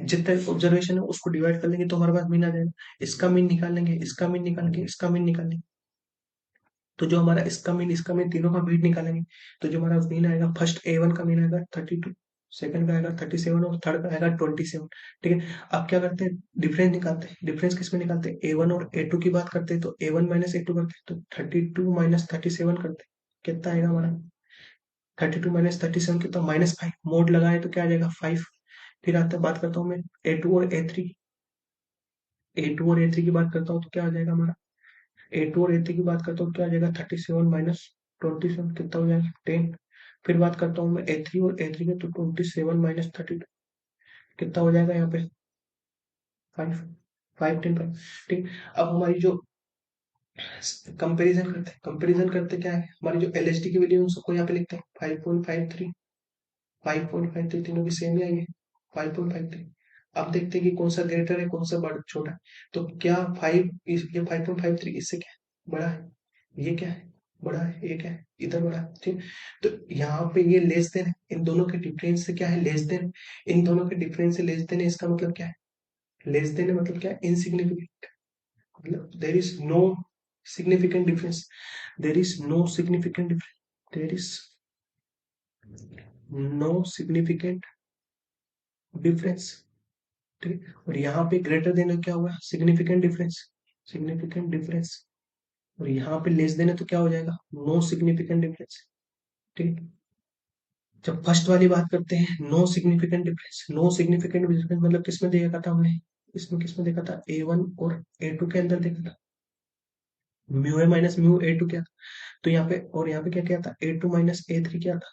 जितने ऑब्जर्वेशन है उसको डिवाइड कर लेंगे तो हमारे पास मीन आ जाएगा। इसका मीन निकाल लेंगे, इसका मीन निकाल लेंगे, इसका मीन निकाल लेंगे। तो जो हमारा इसका मीन तीनों का मीन निकालेंगे। तो जो हमारा मीन आएगा, फर्स्ट A1 का मीन आएगा 32, सेकंड का आएगा 37 और थर्ड का आएगा 27। ठीक है। अब क्या करते हैं? डिफरेंस निकालते हैं। डिफरेंस किसमें निकालते हैं? A1 और A2 की बात करते हैं तो A1 माइनस A2 करते हैं तो 32 माइनस 37 करते हैं। कितना आएगा हमारा? 32 माइनस 37 कितना? -5। मोड लगाए तो क्या आ जाएगा? 5। फिर आता है, बात करता हूँ मैं A2 और A3। A2 और A3 की बात करता हूँ तो क्या आ जाएगा हमारा? A2 और A3 की बात करता हूँ तो क्या आ जाएगा? 37 माइनस 27 कितना हो जाएगा? 10। फिर बात करता हूँ मैं A3 और A3 की तो 27 माइनस 32 कितना हो जाएगा यहाँ पे? फाइव, 5 10 5। ठीक। अब हमारी जो कंपेरिजन करते क्या है, हमारी जो एल एच डी की वैल्यू उन सबको यहाँ पे लिखते हैं 5.53, 5.53 तीनों की सेम ही आएंगे 5.53। अब देखते हैं कि कौन सा ग्रेटर है कौन सा बड़ा छोटा है। तो क्या ये 5.53 इससे क्या है बड़ा है, ये क्या है बड़ा है, ये क्या है इधर बड़ा है। ठीक। तो यहाँ पे ये लेस देन है, इन दोनों के डिफरेंस से क्या है लेस देन, इन दोनों के डिफरेंस से लेस देन है, इसका मतलब क्या है लेस देन है मतलब क्या है इनसिग्निफिकेंट, मतलब there is no significant difference, there is no significant difference, there is no significant difference। ठीक है। और यहाँ पे ग्रेटर देन क्या होगा सिग्निफिकेंट डिफरेंस, सिग्निफिकेंट डिफरेंस। और यहाँ पे लेस देन है तो क्या हो जाएगा नो सिग्निफिकेंट डिफरेंस। ठीक है। जब फर्स्ट वाली बात करते हैं no significant difference, no significant difference मतलब किसमें देखा था हमने, इसमें किसमें देखा था A1 और A2 के अंदर देखा था, mu A minus mu A2 क्या था। तो यहाँ पे और यहाँ पे क्या क्या था A2 माइनस A3 क्या था,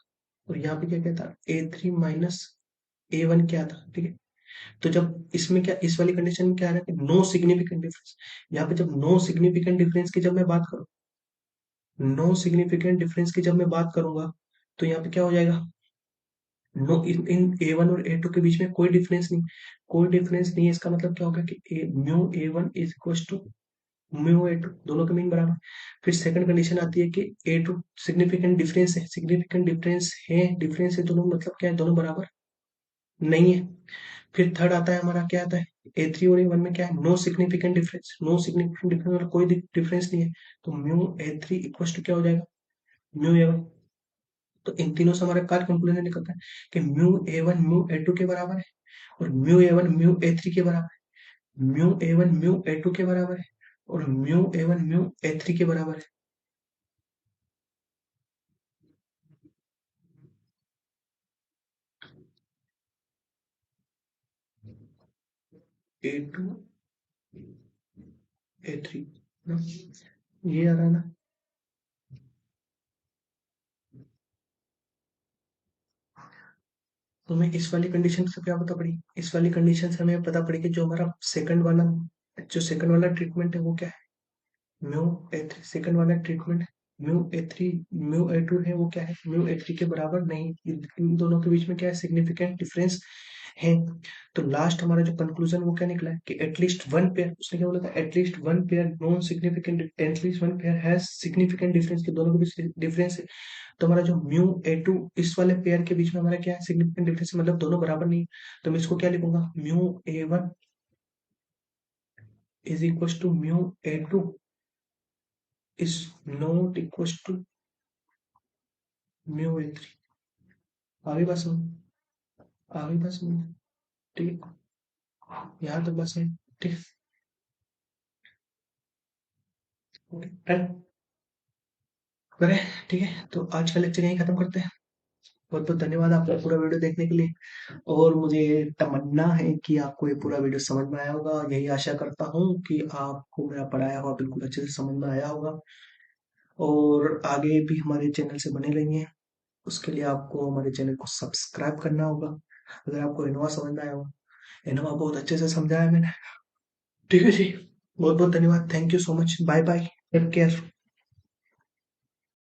और यहाँ पे क्या क्या था A3 माइनस A1 क्या था। ठीक है। तो जब इसमें क्या इस वाली कंडीशन में क्या आ रहा है नो सिग्निफिकेंट डिफरेंस, यहाँ पे जब नो सिग्निफिकेंट डिफरेंस की जब मैं बात करूँ, नो सिग्निफिकेंट डिफरेंस की जब मैं बात करूंगा तो यहाँ पे क्या हो जाएगा नो इन A1 और A2 के बीच में कोई डिफरेंस नहीं, कोई डिफरेंस नहीं है। इसका मतलब क्या होगा कि mu A1 is equal to mu A2, दोनों के मीन बराबर। फिर सेकंड कंडीशन आती है कि A2 सिग्निफिकेंट डिफरेंस है, सिग्निफिकेंट डिफरेंस है दोनों, मतलब क्या है दोनों बराबर नहीं है। फिर थर्ड आता है हमारा क्या आता है A3 और A1 में क्या है no significant difference, no significant difference मतलब कोई डिफरेंस नहीं है। तो म्यू A3 इक्वल टू क्या हो जाएगा म्यू A1। तो इन तीनों से हमारा क्या कंक्लूजन निकलता है कि म्यू A1 म्यू A2 के बराबर है, और म्यू A1 म्यू A3 के बराबर है, म्यू A1 म्यू A2 के बराबर है, और म्यू A1 म्यू A3 के बराबर है। A2 A3 ना, ये आ रहा ना। तो हमें इस वाली कंडीशन से क्या पता पड़ी, इस वाली कंडीशन से हमें पता पड़ी कि जो सेकंड वाला ट्रीटमेंट है वो क्या है म्यू A3, सेकंड वाला treatment mu A3 mu A2 है वो क्या है म्यू A3 के बराबर नहीं, इन दोनों के बीच में क्या है सिग्निफिकेंट डिफरेंस है। तो लास्ट हमारा जो कंक्लूजन वो क्या निकला है कि एटलीस्ट वन पेयर, उसने क्या बोला था at least one pair non significant, at least one pair has significant difference, के दोनों के बीच डिफरेंस है। तो हमारा जो म्यू A2 इस वाले पेयर के बीच में हमारा क्या है सिग्निफिकेंट डिफरेंस, मतलब दोनों बराबर नहीं है। तो मैं इसको क्या लिखूंगा mu A1 is equal to mu A2 is not equal to mu A3। आगे बात समझ, आगे बात समझ। ठीक है, यहाँ तक बात समझ। ठीक है डन करें। ठीक है, तो आज का लेक्चर यहीं खत्म करते हैं। बहुत बहुत धन्यवाद आपका पूरा वीडियो देखने के लिए, और मुझे तमन्ना है कि आपको ये पूरा वीडियो समझ में आया होगा, यही आशा करता हूँ कि आपको मेरा पढ़ाया हुआ बिल्कुल अच्छे से समझ में आया होगा, और आगे भी हमारे चैनल से बने रहेंगे। उसके लिए आपको हमारे चैनल को सब्सक्राइब करना होगा। अगर आपको इनोवा समझ में आया हो, इनोवा बहुत अच्छे से समझाया मैंने। ठीक है जी, बहुत बहुत धन्यवाद, thank you so much, bye bye, take care.